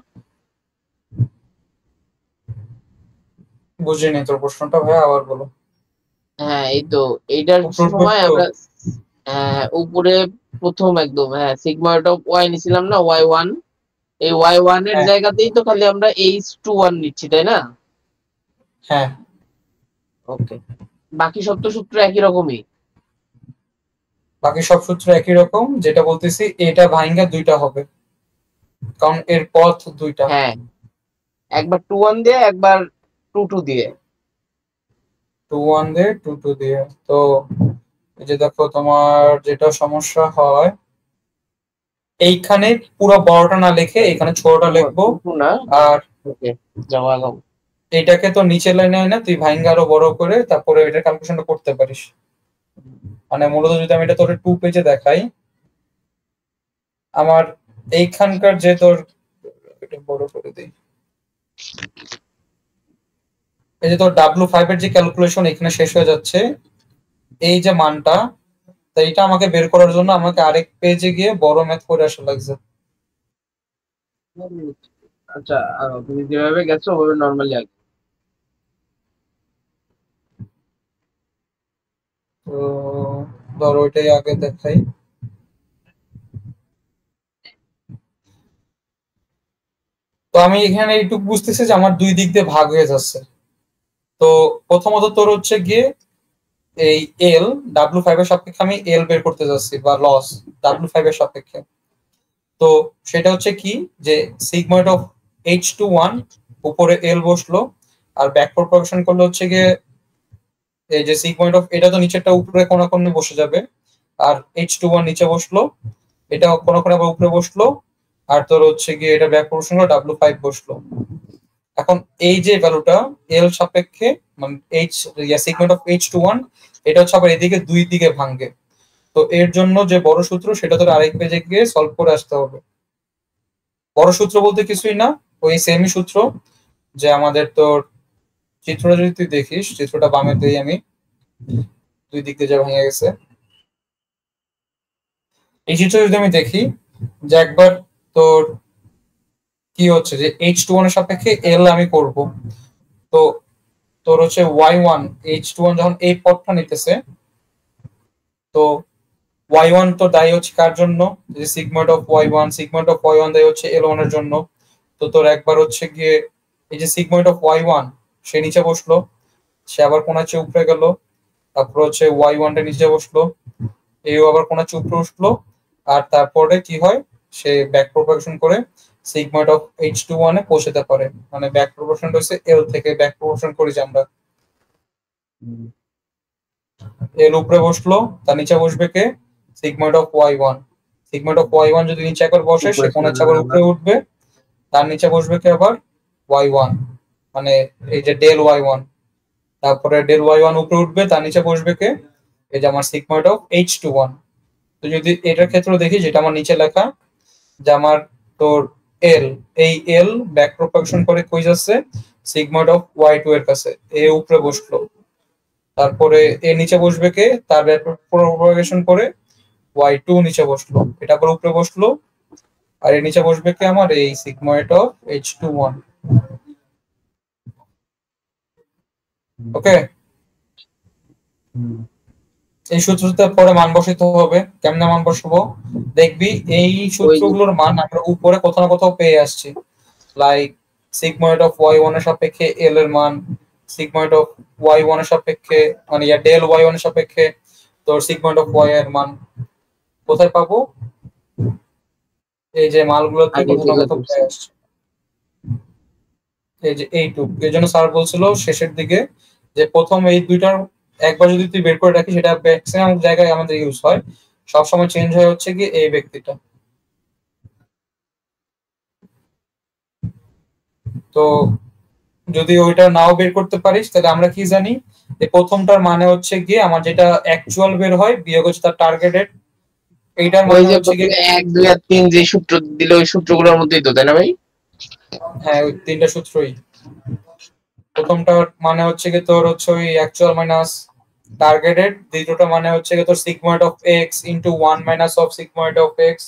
বুঝিনি তোর প্রশ্নটা ভাই, আবার বলো। হ্যাঁ, এই তো এইটার উপর সময় তো, আমরা উপরে প্রথম একদম সিগময়েড অফ y নিছিলাম না, y1। এই y1 এর হ্যাঁ জায়গাতেই তো খালি আমরা H21 নিচ্ছি, তাই না? হ্যাঁ, ওকে, বাকি সব তো সূত্র একই রকমই। বাকি সব সূত্র একই রকম, যেটা বলতেছি এটা ভাইঙ্গা দুইটা হবে, কারণ এর পথ দুইটা। হ্যাঁ, একবার 21 দিয়ে, একবার 22 দিয়ে। 2 1 দিয়ে 2 2 দিয়ে। তো এই যে দেখো, তোমার যেটা সমস্যা হয়, এইখানে পুরো বড়টা না লিখে এখানে ছোটটা লিখবো। 22 না? আর ওকে, যাও আগাও। এটাকে তো নিচে লাইনে না, তুই ভাইঙ্গা আরো বড় করে তারপরে এটা ক্যালকুলেশনটা করতে পারিস। মানে মূলত যদি আমি এটা তোর 2 পেজে দেখাই, আমার এইখানকার যে তোর, এটা বড় করে দিই, এই যে তোর W5 এর যে ক্যালকুলেশন এখানে শেষ হয়ে যাচ্ছে, এই যে মানটা, তো এইটা আমাকে বের করার জন্য আমাকে আরেক পেজে গিয়ে বড় ম্যাথ করে আসা লাগছে। আচ্ছা, তুমি যেভাবে গেছো ওভাবে নর্মালি আগে। তো ধরো ওইটাই আগে দেখাই। তো আমি এখানে এইটুকু বুঝতেছি যে আমার দুই দিক দিয়ে ভাগ হয়ে যাচ্ছে। তো প্রথমত তোর হচ্ছে গিয়ে এই এল, W5 এর সাপেক্ষে আমি এল বের করতে যাচ্ছি, বা লস W5 এর সাপেক্ষে। তো সেটা হচ্ছে কি, যে সিগময়েড অফ h21 উপরে এল বসলো, আর ব্যাক প্রপাগেশন করলে হচ্ছে গিয়ে এই যে সিগময়েড অফ, এটা তো নিচেরটা উপরে কোণাকুণি বসে যাবে, আর h21 নিচে বসলো, এটা কোণাকুণি আবার উপরে বসলো, আর তোর হচ্ছে গিয়ে এটা ব্যাক প্রপাগেশন করে W5 বসলো। এখন এই যে ভ্যালুটা এল সাপেক্ষে, মানে এইচ, সিগমেন্ট অফ h21, এটা হচ্ছে আবার এদিকে দুই দিকে ভাঙে। তো এর জন্য যে বড় সূত্র, সেটা তোর আরেক পেজে গিয়ে সলভ করে আসতে হবে। বড় সূত্র বলতে কিছুই না, ওই সেমই সূত্র, যে আমাদের তোর চিত্রটা যদি তুই দেখিস, চিত্রটা বামে দিই আমি, দুই দিক দিয়ে যা ভেঙে গেছে, এই চিত্র যদি আমি দেখি, যে একবার তোর কি হচ্ছে, যে h21 এর সাপেক্ষে এল আমি করব। তো তোর হচ্ছে y1, h21 যখন এই পথটা নিতেছে, তো y1 তো দায়ী হচ্ছে কার জন্য, যে sigmoid of y1, sigmoid of y1 দায়ী হচ্ছে l1 এর জন্য। তো তোর একবার হচ্ছে গিয়ে এই যে সিগময়েড অফ y1, সে নিচে বসলো, সে আবার কোণার চেয়ে উপরে গেল, তারপর হচ্ছে y1 টা নিচে বসলো, এও আবার কোণার চেয়ে উপরে উঠলো, আর তারপরে কি হয়, সে ব্যাক প্রপাগেশন করে সিগময়েড অফ h21 এ পৌঁছাতে পারে। মানে ব্যাক প্রপাগেশন হচ্ছে এল থেকে ব্যাক প্রপাগেশন করি যে আমরা, এল উপরে বসলো, তার নিচে বসবে কে, sigmoid of y1। Sigmoid of y1 যদি নিচে একবার বসে, সে কোন ইচ্ছা আবার উপরে উঠবে, তার নিচে বসবে কে আবার y1, মানে এই যে ডেল y1। তারপরে ডেল y1 উপরে উঠবে, তার নিচে বসবে কে, এই যে আমার সিগময়েড অফ h21। তো যদি এটার ক্ষেত্রে দেখি, যেটা আমার নিচে লেখা, যে আমার তোর এল, এই এল ব্যাক প্রপাগেশন করে কই যাচ্ছে, সিগময়েড অফ y2 এর কাছে, এ উপরে বসলো, তারপরে এ নিচে বসবে কে, তার ব্যাক প্রপাগেশন করে y2 নিচে বসলো, এটা আবার উপরে বসলো, আর এর নিচে বসবে কি আমার এই সিগময়েড অফ h21। ওকে, এই সূত্রতে পরে মান বসাতে হবে। কেমনে মান বসাবো দেখবি, এই সূত্রগুলোর মান আমরা উপরে কোথাও না কোথাও পেয়ে আসছি, লাইক সিগময়েড অফ y1 এর সাপেক্ষে l এর মান, সিগময়েড অফ y1 এর সাপেক্ষে মানে ডেল y1 এর সাপেক্ষে তোর সিগময়েড অফ y এর মান কোথায় পাবো, এই যে মালগুলোতে কোথাও না কোথাও পেয়ে আসছে, এই যে এইটুক। এই জন্য স্যার বলছিল শেষের দিকে যে প্রথম এই দুইটার একবার যদি তুই বের করে রাখিস, সেটা ম্যাক্সিমাম জায়গায় আমাদের ইউজ হয়, সবসময় চেঞ্জ হয়ে হচ্ছে কি এই ব্যক্তিটা। তো যদি ওইটা নাও বের করতে পারিস তাহলে আমরা কি জানি, যে প্রথমটার মানে হচ্ছে গিয়ে আমার যেটা অ্যাকচুয়াল বের হয় বিয়োগ হচ্ছে তার টার্গেটেড, এইটার মানে হচ্ছে গিয়ে 1 2 আর 3 যে সূত্র দিল ওই সূত্রগুলোর মধ্যেই তো, তাই না ভাই? হ্যাঁ, ওই তিনটা সূত্রই। প্রথমটার মানে হচ্ছে গিয়ে তোর হচ্ছে ওই অ্যাকচুয়াল মাইনাস টার্গেটেড, দ্বিতীয়টা মানে হচ্ছে গিয়ে তোর sigmoid of x into 1 minus of sigmoid of x,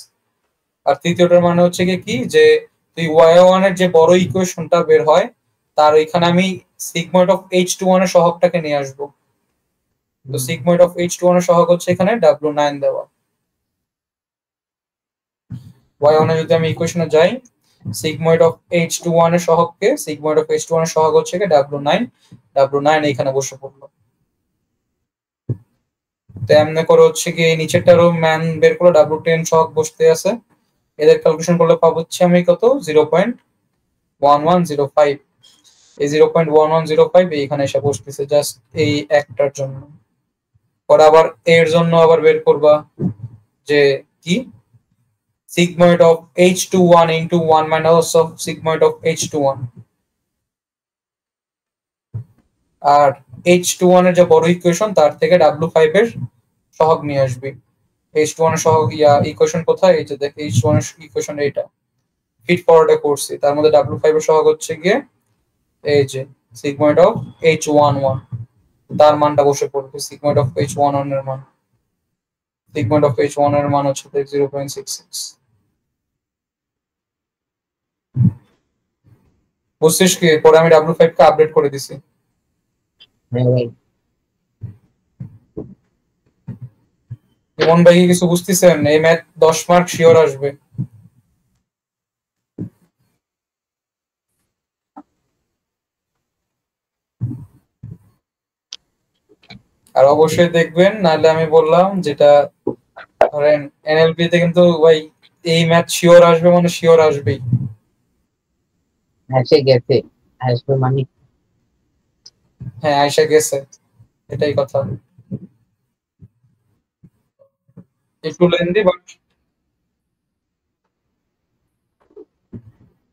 আর তৃতীয়টার মানে হচ্ছে গিয়ে কি যে তুই y1 এর যে বড় ইকুয়েশনটা বের হয় তার ওইখানে আমি সিগময়েড অফ h21 এর সহগটাকে নিয়ে আসবো। তো সিগময়েড অফ h21 এর সহগ হচ্ছে এখানে w9 দেওয়া। y1 এ যদি আমি ইকুয়েশনে যাই, সিগময়েড অফ h21 এর সহগকে, সিগময়েড অফ h21 এর সহগ হচ্ছে কি w9, w9 এখানে বসে পড়লো। তো এমনি করে হচ্ছে কি এই নিচেরটারও মান বের করলে w10 সহগ বসতে আছে, এদের ক্যালকুলেশন করলে পাবো হচ্ছে আমি কত 0.1105, এই 0.1105 এইখানে এসে বসতেছে জাস্ট এই একটার জন্য। পরে আবার এর জন্য আবার বের করবা যে কি sigmoid of h21 into 1 minus of sigmoid of h21, R h21 এর যে বড় ইকুয়েশন তার থেকে w5 এর সহগ নিয়ে আসবি। h21 এর সহগ ইকুয়েশন কোথায়, এই যে দেখ h1 এর ইকুয়েশন এইটা ফিট ফরওয়ার্ডে করছি, তার মধ্যে w5 এর সহগ হচ্ছে গিয়ে এই যে sigmoid of h11, তার মানটা বসে পড়বে sigmoid of h11 এর মান, sigmoid of h1 এর মান হচ্ছে 0.66। বুঝছিস কি, পরে আমি w5 কে আপডেট করে দিছি। ইমন ভাই কিছু বুঝতেছেন? এই ম্যাথ 10 মার্ক শিওর আসবে। আর অবশ্যই দেখবেন, নাহলে আমি বললাম যেটা ধরেন এনএলপি তে কিন্তু ভাই এই ম্যাথ শিওর আসবে মানে শিওর আসবেই। এসে গেছে, আসবে মানে হ্যাঁ আইসা গেছে, এটাই কথা। একটু লেন্দি বাট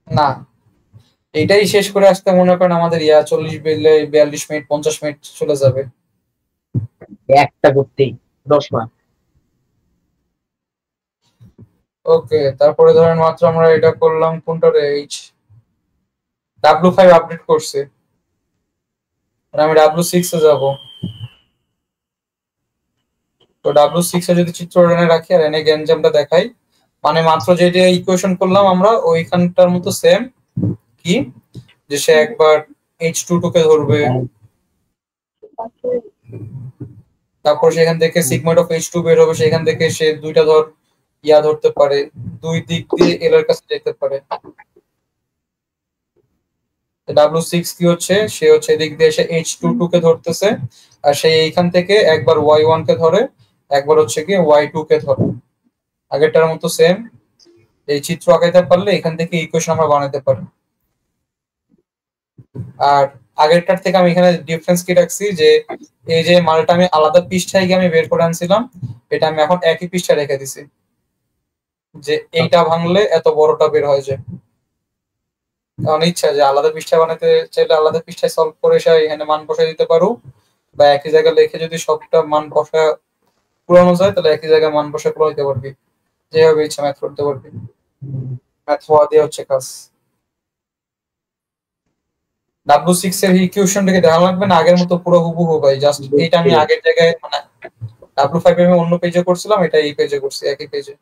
না, এটাই শেষ করে আসতে মনে করেন আমাদের 40 42 মিনিট 50 মিনিট চলে যাবে একটা করতেই 10 মার্ক। ওকে, তারপরে ধরেন মাত্র আমরা এটা করলাম কোনটারে, w5 আপডেট করছে, আর আমি w6 এ যাব। তো w6 এ যদি চিত্র এনে রাখি আর এনে গ্যাঞ্জামটা দেখাই, মানে মাত্র যেটা ইকুয়েশন করলাম আমরা ওইখানটার মতো সেম, কি যে সে একবার h22 কে ধরবে, তারপর সেখান থেকে সিগময়েড অফ h2 বের হবে, সেখান থেকে সে দুইটা ধরতে পারে, দুই দিক দিয়ে এল এর কাছে যেতে পারে। w6 কি হচ্ছে, সে হচ্ছে এদিক দিয়ে এসে h22 কে ধরতেছে, আর সে এইখান থেকে একবার y1 কে ধরে, একবার হচ্ছে কি y2 কে ধরে। আগেরটার মতো সেম, এই চিত্র আঁকাইতে পারলে এখান থেকে ইকুয়েশন আমরা বানাতে পারি। আর আগেরটার থেকে আমি এখানে ডিফারেন্স কি রাখছি, যে এই যে মালটা আমি আলাদা পৃষ্ঠায় গিয়ে আমি বের করে আনছিলাম, এটা আমি এখন একই পৃষ্ঠায় রেখে দিছি, যে এইটা ভাঙলে এত বড়টা বের হয়ে যায়। কারণ ইচ্ছা যে আলাদা পৃষ্ঠা বানাতে চাইলে আলাদা পৃষ্ঠায় সলভ করে এসে এখানে মান বসায় দিতে পারো, বা একই জায়গায় লিখে যদি সবটা মান বসা পুরানো যায় তাহলে একই জায়গায় মান বসা পুরাইতে পারবি, যেভাবে ইচ্ছা ম্যাথ করতে পারবি। ম্যাথ হওয়া দিয়ে হচ্ছে কাজ। w6 এর ইকুয়েশনটাকে দেখা লাগবে না আগের মতো পুরো হুবহু ভাই, জাস্ট এইটা আমি আগের জায়গায় মানে w5 আমি অন্য পেজে করছিলাম, এটা এই পেজে করছি, একই পেজে।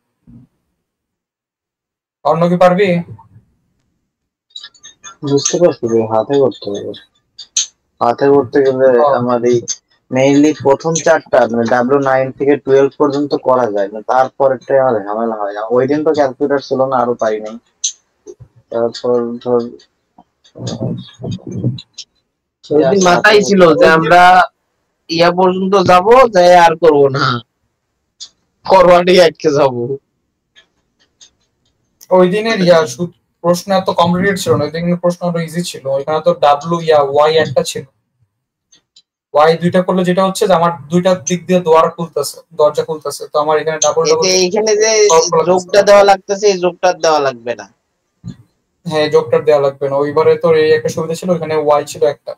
অন্য কি পারবি? বুঝতে পারছি, হাতে করতে হবে। হাতে করতে গেলে আমার এই মেইনলি প্রথম চারটা মানে W9 থেকে 12 পর্যন্ত করা যায় না, তারপরেরটাই আমার ঝামেলা হয়। ওই দিন তো ক্যালকুলেটর ছিল না, আরো পারি নাই। তারপর ধর ওই দিন মাথায় ছিল যে আমরা ইয়া পর্যন্ত যাব, যাই আর করব না, ফরওয়ার্ডে আটকে যাব। ওই দিনের প্রশ্ন এত কমপ্লিকেটেড ছিল না, ওই দিনের প্রশ্ন আরো ইজি ছিল। ওইখানে তো ওয়াই একটা ছিল, ওয়াই দুইটা করলে যেটা হচ্ছে যে আমার দুইটা দিক দিয়ে দরজা খুলতেছে, তো আমার এখানে ডাবল ডাবল এইখানে যে যোগটা দেওয়া লাগতেছে, এই যোগটা দেওয়া লাগবে না। হ্যাঁ, যোগটা দেওয়া লাগবে না। ওইবারে তোর এই একটা সুবিধা ছিল, ওইখানে ওয়াই ছিল একটা,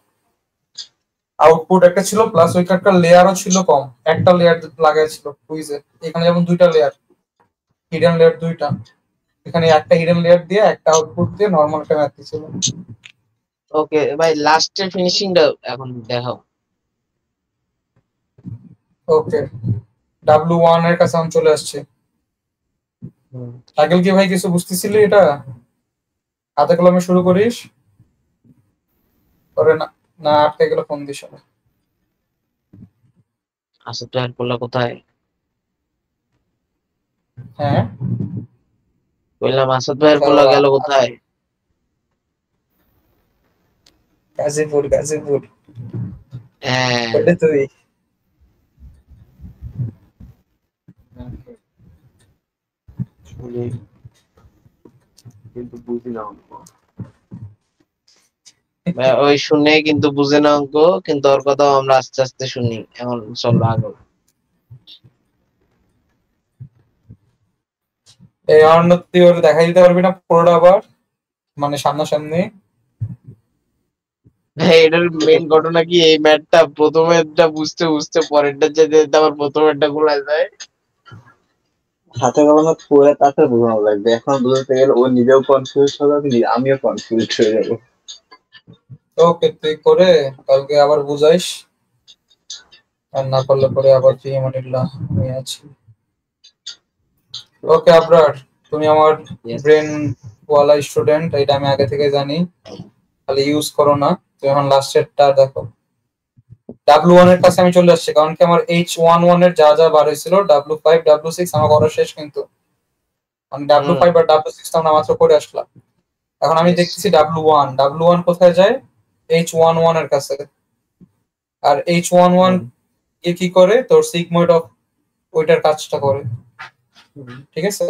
আউটপুট একটা ছিল, প্লাস ওইখানকার লেয়ারও ছিল কম, একটা লেয়ার লাগাই ছিল কুইজে। এখানে যেমন দুইটা লেয়ার, হিডেন লেয়ার দুইটা, এখানে একটা হিডেন লেয়ার দিয়ে একটা আউটপুট দিয়ে নরমাল একটা ম্যাথ ছিল। ওকে ভাই, লাস্টের ফিনিশিংটা এখন দেখাও। ওকে, W1 এর কাছে আমি চলে আসছি। আগে কি ভাই কিছু বুঝতেছিলি? এটা হাতে কলমে শুরু করিস, পরে না না আটকে গেলে ফোন দিস। আচ্ছা, তো এরপর কোথায়? হ্যাঁ, বললাম আসাদ ভাইয়ের পোলা গেল কোথায়? গাজীপুর। গাজীপুর হ্যাঁ, তুই কিন্তু বুঝি না ওই শুনে কিন্তু বুঝে না অঙ্ক, কিন্তু ওর কথাও আমরা আস্তে আস্তে শুনি। এখন চলো আগে। এই অর্ণব, তুই ওর দেখাই দিতে পারবি না পুরোটা আবার, মানে সামনাসামনি? এটার মেইন ঘটনা কি, এই ম্যাটটা প্রথমেরটা বুঝতে বুঝতে পরেরটা যেতে যেতে আবার প্রথমেরটা গুলা যায়। হাতে কলমে পড়ে তারপরে বোঝানো লাগবে। এখন বুঝতে গেলে ও নিজেও কনফিউজ হবে, আমিও কনফিউজ হয়ে যাবো। ওকে, তুই করে কালকে আবার বুঝাইস, আর না করলে পরে আবার তুই আমানিল্লাহ আমি আছি। ওকে আবরার, তুমি আমার ব্রেন ওয়ালা স্টুডেন্ট, এটা আমি আগে থেকে জানি, খালি ইউজ করো না। তুমি এখন লাস্টেরটা দেখো। W1 এর কাছে আমি চলে আসছি, কারণ কি আমার H11 এর যা যা বার হয়েছিল, W5 W6 আমার করা শেষ, কিন্তু আমি W5 আর W6 আমরা মাত্র করে আসলাম। এখন আমি দেখতেছি W1 কোথায় যায়? H11 এর কাছে। আর H11 এ কি করে, তোর সিগময়েড অফ ওইটার কাজটা করে। ঠিক আছে,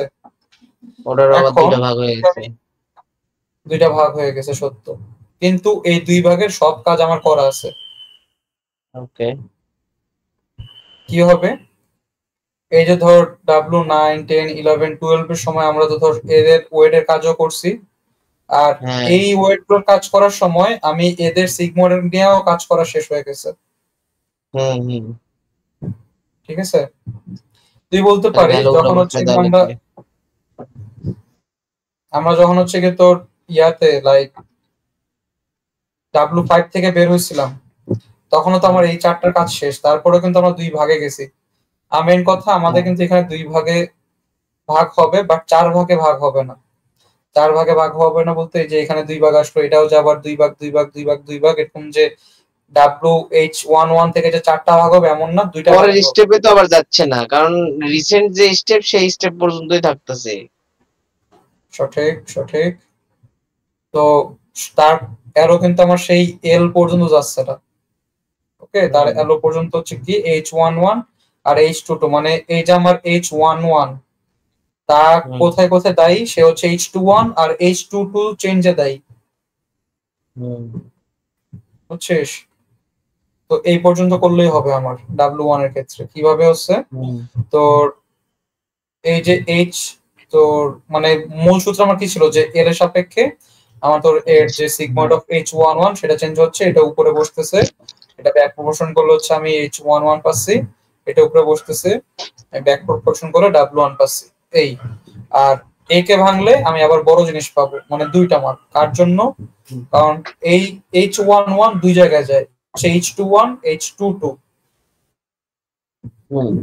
ওটার আবার দুইটা ভাগ হয়ে গেছে। দুইটা ভাগ হয়ে গেছে সত্য, কিন্তু এই দুই ভাগের সব কাজ আমার করা আছে। ওকে, কি হবে? এই যে ধর W9 10 11 12 এর সময় আমরা তো ধর এদের ওয়েটের কাজও করছি, আর এই ওয়েট গুলোর কাজ করার সময় আমি এদের সিগময়েড নিয়েও কাজ করা শেষ হয়ে গেছে। ঠিক আছে, তুই বলতে পারি যখন হচ্ছে আমরা যখন হচ্ছে কি তোর ইয়াতে লাইক W5 থেকে বের হয়েছিলাম, তখনও তো আমার এই চারটার কাজ শেষ, তারপরে কিন্তু আমরা দুই ভাগে গেছি। মেন কথা, আমাদের কিন্তু এখানে দুই ভাগে ভাগ হবে, বাট চার ভাগে ভাগ হবে না। চার ভাগে ভাগ হবে না বলতে, যে এখানে দুই ভাগ আসলো, এটাও যে আবার দুই ভাগ দুই ভাগ দুই ভাগ দুই ভাগ, এরকম যে WH11 থেকে যে চারটা ভাগ হবে এমন না, দুইটা পরের স্টেপে তো আবার যাচ্ছে না, কারণ রিসেন্ট যে স্টেপ সেই স্টেপ পর্যন্তই থাকতেছে। সঠিক সঠিক। তো তার অ্যারো কিন্তু আমার সেই এল পর্যন্ত যাচ্ছে না। ওকে, তার অ্যারো পর্যন্ত হচ্ছে কি H11 আর H22, মানে এই যে আমার H11 তা কোথায় কোথায় দায়ী, সে হচ্ছে H21 আর H22 চেঞ্জে দায়ী। বুঝছিস? তো এই পর্যন্ত করলেই হবে আমার W1 এর ক্ষেত্রে। কিভাবে হচ্ছে, তোর এই যে H, তোর মানে মূল সূত্র আমার কি ছিল, যে এর সাপেক্ষে আমার তোর এর যে সিগময়েড অফ H11 সেটা চেঞ্জ হচ্ছে, এটা উপরে বসতেছে, এটা ব্যাক প্রপোর্শন করলে হচ্ছে আমি H11 পাচ্ছি, এটা উপরে বসতেছে, ব্যাক প্রপোর্শন করে W1 পাচ্ছি। এই আর এ কে ভাঙলে আমি আবার বড় জিনিস পাবো, মানে দুইটা মান। কার জন্য? কারণ এই H11 দুই জায়গায় যায়, H21 H22,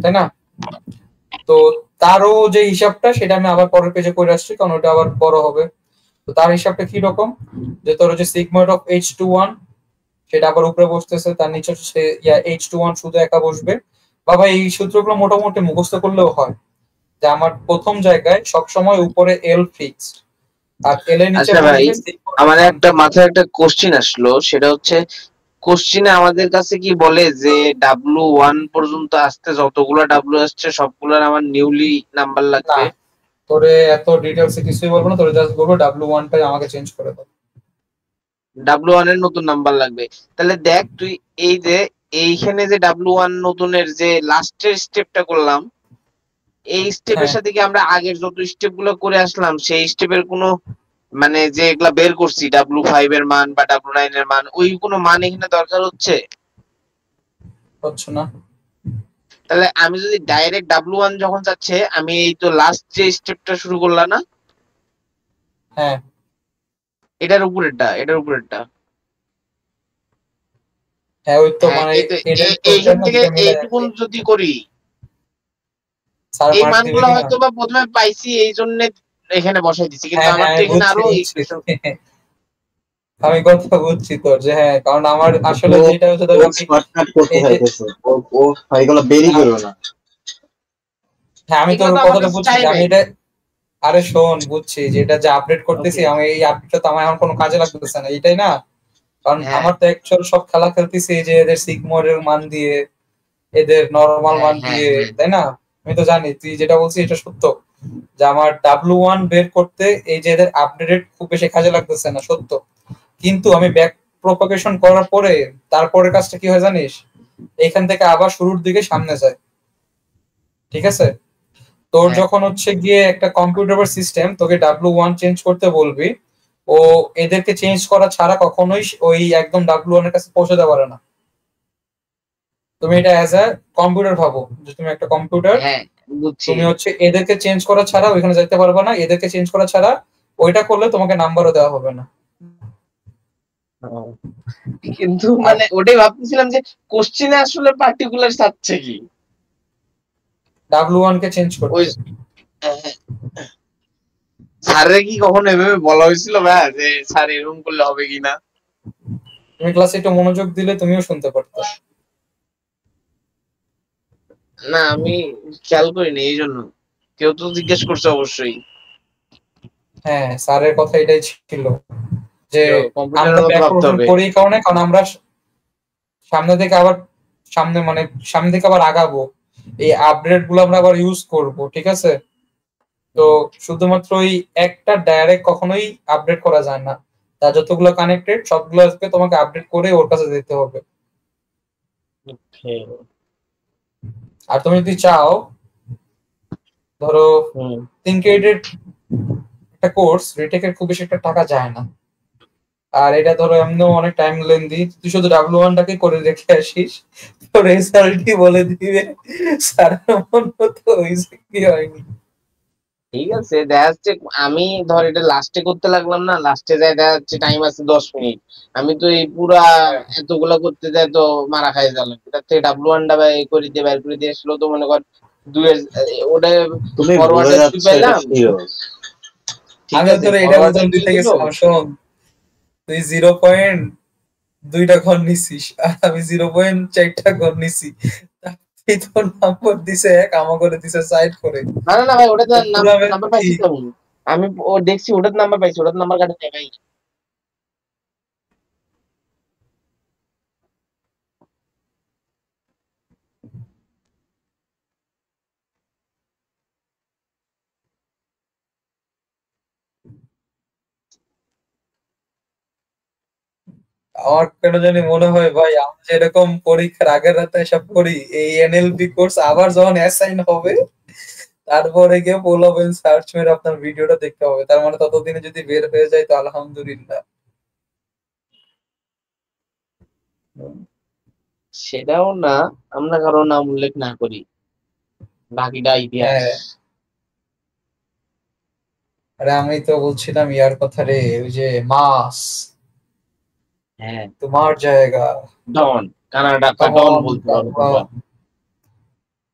তাই না? তো তারও যে হিসাবটা, সেটা আমি আবার পরের পেজে করে আসছি, কারণ ওটা আবার বড় হবে। তো তার হিসাবটা কি রকম, যে তোর যে সিগময়েড অফ H21 সেটা আবার উপরে বসতেছে, তার নিচে হচ্ছে H21 শুধু একা বসবে। বাবা এই সূত্রগুলো মোটামুটি মুখস্থ করলেও হয়, যে আমার প্রথম জায়গায় সবসময় উপরে এল ফিক্সড, আর এল এর নিচে আচ্ছা ভাই, বসবে সিগমা আমার মান। একটা মাথায় একটা কোশ্চিন আসলো, সেটা হচ্ছে কোশ্চিনে আমাদের কাছে কি বলে যে W1 পর্যন্ত আসতে যতগুলো ডাব্লিউ আসছে সবগুলোর আমার নিউলি নাম্বার না, লাগবে? তোরে এত ডিটেলসে কিছুই বলবো না, তোরে জাস্ট বলবো W1টাই আমাকে চেঞ্জ করে দাও। W1 এর নতুন নাম্বার লাগবে। তাহলে দেখ তুই, এই যে এইখানে যে W1 নতুনের যে লাস্টের স্টেপটা করলাম, এই স্টেপের হ্যাঁ, সাথে কি আমরা আগের যত স্টেপ গুলো করে আসলাম সেই স্টেপের কোনো মানে যে এগুলা বের করছি W5 এর মান বা W9 এর মান, ওই কোনো মান এখানে দরকার হচ্ছে? হচ্ছে না। তাহলে আমি যদি ডাইরেক্ট W1 যখন যাচ্ছে, আমি এই তো লাস্ট যে স্টেপটা শুরু করলাম না, হ্যাঁ এটার উপরেরটা হ্যাঁ, ওই তো হ্যাঁ, মানে এই তো এডেড করছেন এইখান না, থেকে দুটো মিলে আর এইটুকুন কি। যদি করি, স্যার এই মার্ক দিবে মানগুলো কিনা? হয়তো বা প্রথমে পাইছি এই জন্য এখানে বসাই দিছি, কিন্তু হ্যাঁ আমার হ্যাঁ, তো আমি এখানে বুঝছি আরো বুঝছি। ইকুয়েশন। আমি কথা বুঝছি তোর, যে হ্যাঁ, কারণ আমার আসলে ও যেটা হচ্ছে ও ধর আমি শর্টকাট করতে এই যে, চাইতেছে, ও এগুলো বেরি না, করবে না। হ্যাঁ আমি এগুলো তোর তো আমার কথাটা কাছে বুঝছি চাই যে আমি নাই। এটা, আরে শোন বুঝছি যে এটা যে আপডেট করতেছি ওকে, আমি, এই আপডেটটা তো আমার এখন কোনো কাজে লাগতেছে না, এটাই না? কারণ হ্যাঁ আমার তো অ্যাকচুয়াল সব খেলা খেলতেছি এই যে এদের সিগমোডের মান দিয়ে, এদের নরমাল হ্যাঁ মান হ্যাঁ দিয়ে, হ্যাঁ তাই না? আমি তো জানি তুই যেটা বলছিস এটা সত্য, যে আমার W1 বের করতে এই যে এদের আপডেটেড খুব বেশি কাজে লাগতেছে না, সত্য। কিন্তু আমি ব্যাক প্রপাগেশন করার পরে তারপরের কাজটা কি হয় জানিস? এখান থেকে আবার শুরুর দিকে সামনে যায়, ঠিক আছে? তোর হ্যাঁ। যখন হচ্ছে গিয়ে একটা কম্পিউটার বা সিস্টেম তোকে W1 চেঞ্জ করতে বলবি, ও এদেরকে চেঞ্জ করা ছাড়া কখনোই ওই একদম W1 এর কাছে পৌঁছাতে পারে না। তুমি এটা অ্যাজ আ কম্পিউটার ভাবো, যে তুমি একটা কম্পিউটার, হ্যাঁ বুঝছি। তুমি হচ্ছে এদেরকে চেঞ্জ করা ছাড়া ওইখানে যেতে পারবে না, এদেরকে চেঞ্জ করা ছাড়া ওইটা করলে তোমাকে নাম্বারও দেওয়া হবে না। ও, কিন্তু আর মানে ওটাই ভাবতেছিলাম যে কোশ্চিনে আসলে পার্টিকুলার চাচ্ছে কি W1 কে চেঞ্জ ওই করতে। স্যারের কি কখনো এভাবে বলা হয়েছিল ভাই যে স্যার এরকম করলে হবে কিনা? তুমি ক্লাসে একটু মনোযোগ দিলে তুমিও শুনতে পারতো। না, আমি খেয়াল করিনি, এই জন্য কেউ তো জিজ্ঞেস করছে অবশ্যই। হ্যাঁ, স্যারের কথা এটাই ছিল, যে আমরা কম্পিউটারের মতো ব্যাক ভাবতে প্রপোর্শন হবে। করি এই কারণে, কারণ আমরা সামনে থেকে আবার সামনে মানে সামনে থেকে আবার আগাবো, এই আপডেট গুলো আমরা আবার ইউজ করব, ঠিক আছে? তো শুধুমাত্র ওই একটা ডাইরেক্ট কখনোই আপডেট করা যায় না, তার যতগুলো কানেক্টেড সবগুলোকে তোমাকে আপডেট করে ওর কাছে দিতে হবে। আর তুমি যদি চাও, ধরো হুম। 3 ক্রেডিট একটা কোর্স, রিটেকের খুব বেশি একটা টাকা যায় না, আর এটা ধরো এমনিও অনেক টাইম লেন্দি, তুই শুধু W1টাকে করে রেখে আসিস, তো রেজাল্টই বলে দিবে স্যার মন মতো হয়েছে কি হয়নি। ঠিক আছে, দেখা যাচ্ছে আমি ধর এটা লাস্টে করতে লাগলাম না, লাস্টে যাই দেখা যাচ্ছে টাইম আছে 10 মিনিট, আমি তো এই পুরা হ্যাঁ, এতগুলা করতে যাই তো মারা খাই গেলাম। তার থেকে W1টা করে দিয়ে বের করে দিয়ে আসলো তো মনে কর দুয়ের ওটা তুমি ভুলে ফরওয়ার্ডে দুই যাচ্ছ, এটা পাইলাম। শিওর। ঠিক আমিও আছে, তোর এটা ফরওয়ার্ডে উদাহরণ 2 দিতে দিল। গেছিলাম, শোন, তুই 0.2টা ঘর নিছিস আর আমি 0.4টা ঘর নিছি, তাই তোর নাম্বার দিছে এক, আমার করে দিছে সাইড করে। না না না ভাই, ওটা তো পুরা নাম্বার ব্যাপারই, পাইছি তো আমি ও দেখছি ওটার নাম্বার পাইছি, ওটার নাম্বার কাটা নেই ভাই। আমার কেন জানি মনে হয় ভাই, আমরা যেরকম পরীক্ষার আগের রাতে এসব করি, এই NLP কোর্স আবার যখন অ্যাসাইন হবে তারপরে গিয়ে বলবেন সার্চ মেরে আপনার ভিডিওটা দেখতে হবে, তার মানে ততদিনে যদি বের হয়ে যায় তো আলহামদুলিল্লাহ। সেটাও না, আমরা কারো নাম উল্লেখ না করি, বাকিটা ইতিহাস। হ্যাঁ, আরে আমি তো বলছিলাম ইয়ার কথা রে, ওই যে মাস, হ্যাঁ, তোমার জায়গা, ডন, কানাডা কা ডন কমন, বলতে পারো তোমরা।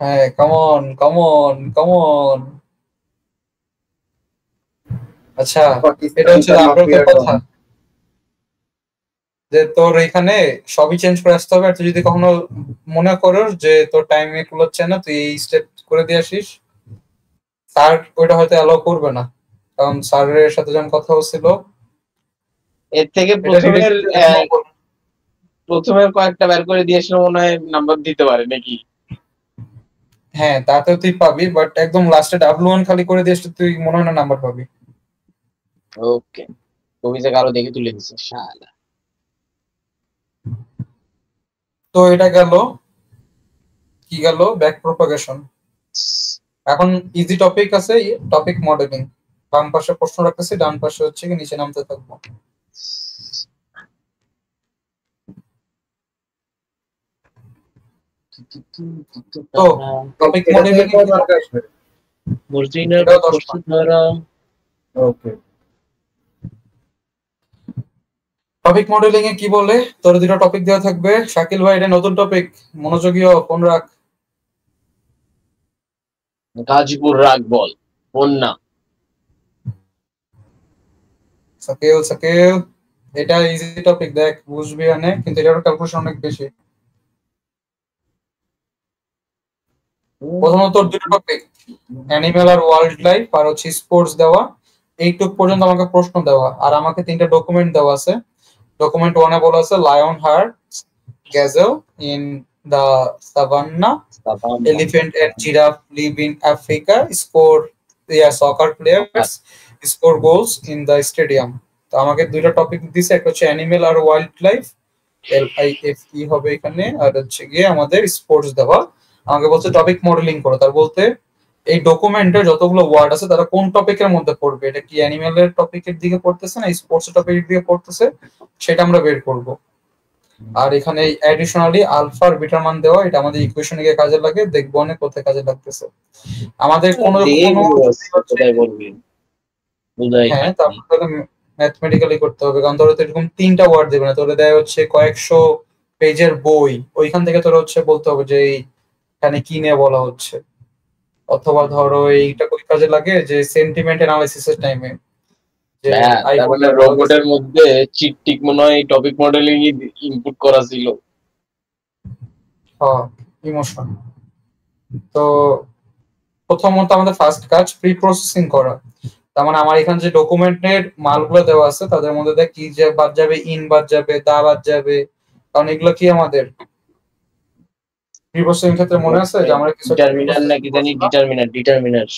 হ্যাঁ কমন কমন কমন। আচ্ছা, এটা হচ্ছে পাকিস্তান কা আপলোডের মাফিয়া কথা। ডন। যে তোর এখানে সবই চেঞ্জ করে আসতে হবে, আর তুই যদি কখনো মনে করো যে তোর টাইম একুল হচ্ছে না, তুই এই স্টেপ করে দিয়ে আসিস, স্যার ওইটা হয়তো অ্যালাউ করবে না, কারণ স্যারের সাথে যখন কথা হচ্ছিল এর থেকে প্রথমের কয়েকটা বের করে দিয়ে আসলে মনে হয় নাম্বার দিতে পারে নাকি? হ্যাঁ তাতেও তুই পাবি, বাট একদম লাস্টে W1 খালি করে দিয়ে আসলে তুই মনে হয় না নাম্বার পাবি। ওকে, তুমি যে কারো দেখে তুলে দিচ্ছে শালা। তো এটা গেল, কি গেল ব্যাক প্রপাগেশন। এখন ইজি টপিক আছে, টপিক মডেলিং। বাম পাশে প্রশ্ন রাখতেছি, ডান পাশে হচ্ছে কি নিচে নামতে থাকবো। তো টপিক মডেলিং ওকে, টপিক মডেলিং এ কি বলে, তোর দুটো টপিক দেওয়া থাকবে। শাকিল ভাই এটা নতুন টপিক, মনোযোগীও ফোন রাখ। গাজীপুর রাগ বল বন্যা। শাকিল শাকিল এটা ইজি টপিক, দেখ বুঝবি অনেক, কিন্তু এটার ক্যালকুলেশন অনেক বেশি। প্রথমত তোর দুটো টপিক, অ্যানিমেল আর ওয়াইল্ড লাইফ আর হচ্ছে স্পোর্টস দেওয়া, এইটুক পর্যন্ত আমাকে প্রশ্ন দেওয়া, আর আমাকে তিনটা ডকুমেন্ট দেওয়া আছে। ডকুমেন্ট ওয়ানে বলা আছে lion hurt gazelle in the savanna, elephant and giraffe live in Africa, score soccer players score goals in the stadium। তো আমাকে দুইটা টপিক দিছে, একটা হচ্ছে অ্যানিমেল আর ওয়াইল্ড লাইফ, LIFE হবে এখানে, আর হচ্ছে গিয়ে আমাদের স্পোর্টস দেওয়া। আমাকে বলছে টপিক মডেলিং করো, তার বলতে এই ডকুমেন্টে যতগুলো ওয়ার্ড আছে তারা কোন টপিকের মধ্যে পড়বে, এটা কি অ্যানিমেলের টপিকের দিকে পড়তেছে না স্পোর্টস টপিকের দিকে পড়তেছে, সেটা আমরা বের করব। আর এখানে অ্যাডিশনালি আলফা আর বিটার মান দেওয়া, এটা আমাদের ইকুয়েশনে গিয়ে কাজে লাগে, দেখবো অনেক কোথায় কাজে লাগতেছে আমাদের কোনো হ্যাঁ। তারপর তাহলে ম্যাথমেটিক্যালি করতে হবে, কারণ তোরা তো এরকম তিনটা ওয়ার্ড দেবে না, তোরা দেয় হচ্ছে কয়েকশো পেজের বই, ওইখান থেকে তোরা হচ্ছে বলতে হবে যে এখানে কি নিয়ে বলা হচ্ছে। অথবা ধরো এইটা কোন কাজে লাগে, যে সেন্টিমেন্ট অ্যানালাইসিসের টাইমে, যে রোবটের মধ্যে চিট টিক মনে হয় টপিক মডেলিং ইনপুট করা ছিল। হ্যাঁ ইমোশন। তো প্রথমত আমাদের ফার্স্ট কাজ প্রি প্রসেসিং করা। তার মানে আমার এখানে যে ডকুমেন্টের মালগুলো দেওয়া আছে তাদের মধ্যে দেখ কি যে বাদ যাবে, ইন বাদ যাবে, দা বাদ যাবে, কারণ এগুলো কি আমাদের প্রি প্রসেসিং ক্ষেত্রে মনে আছে যে আমরা কিছু ডিটারমিনার নাকি জানি, ডিটারমিনার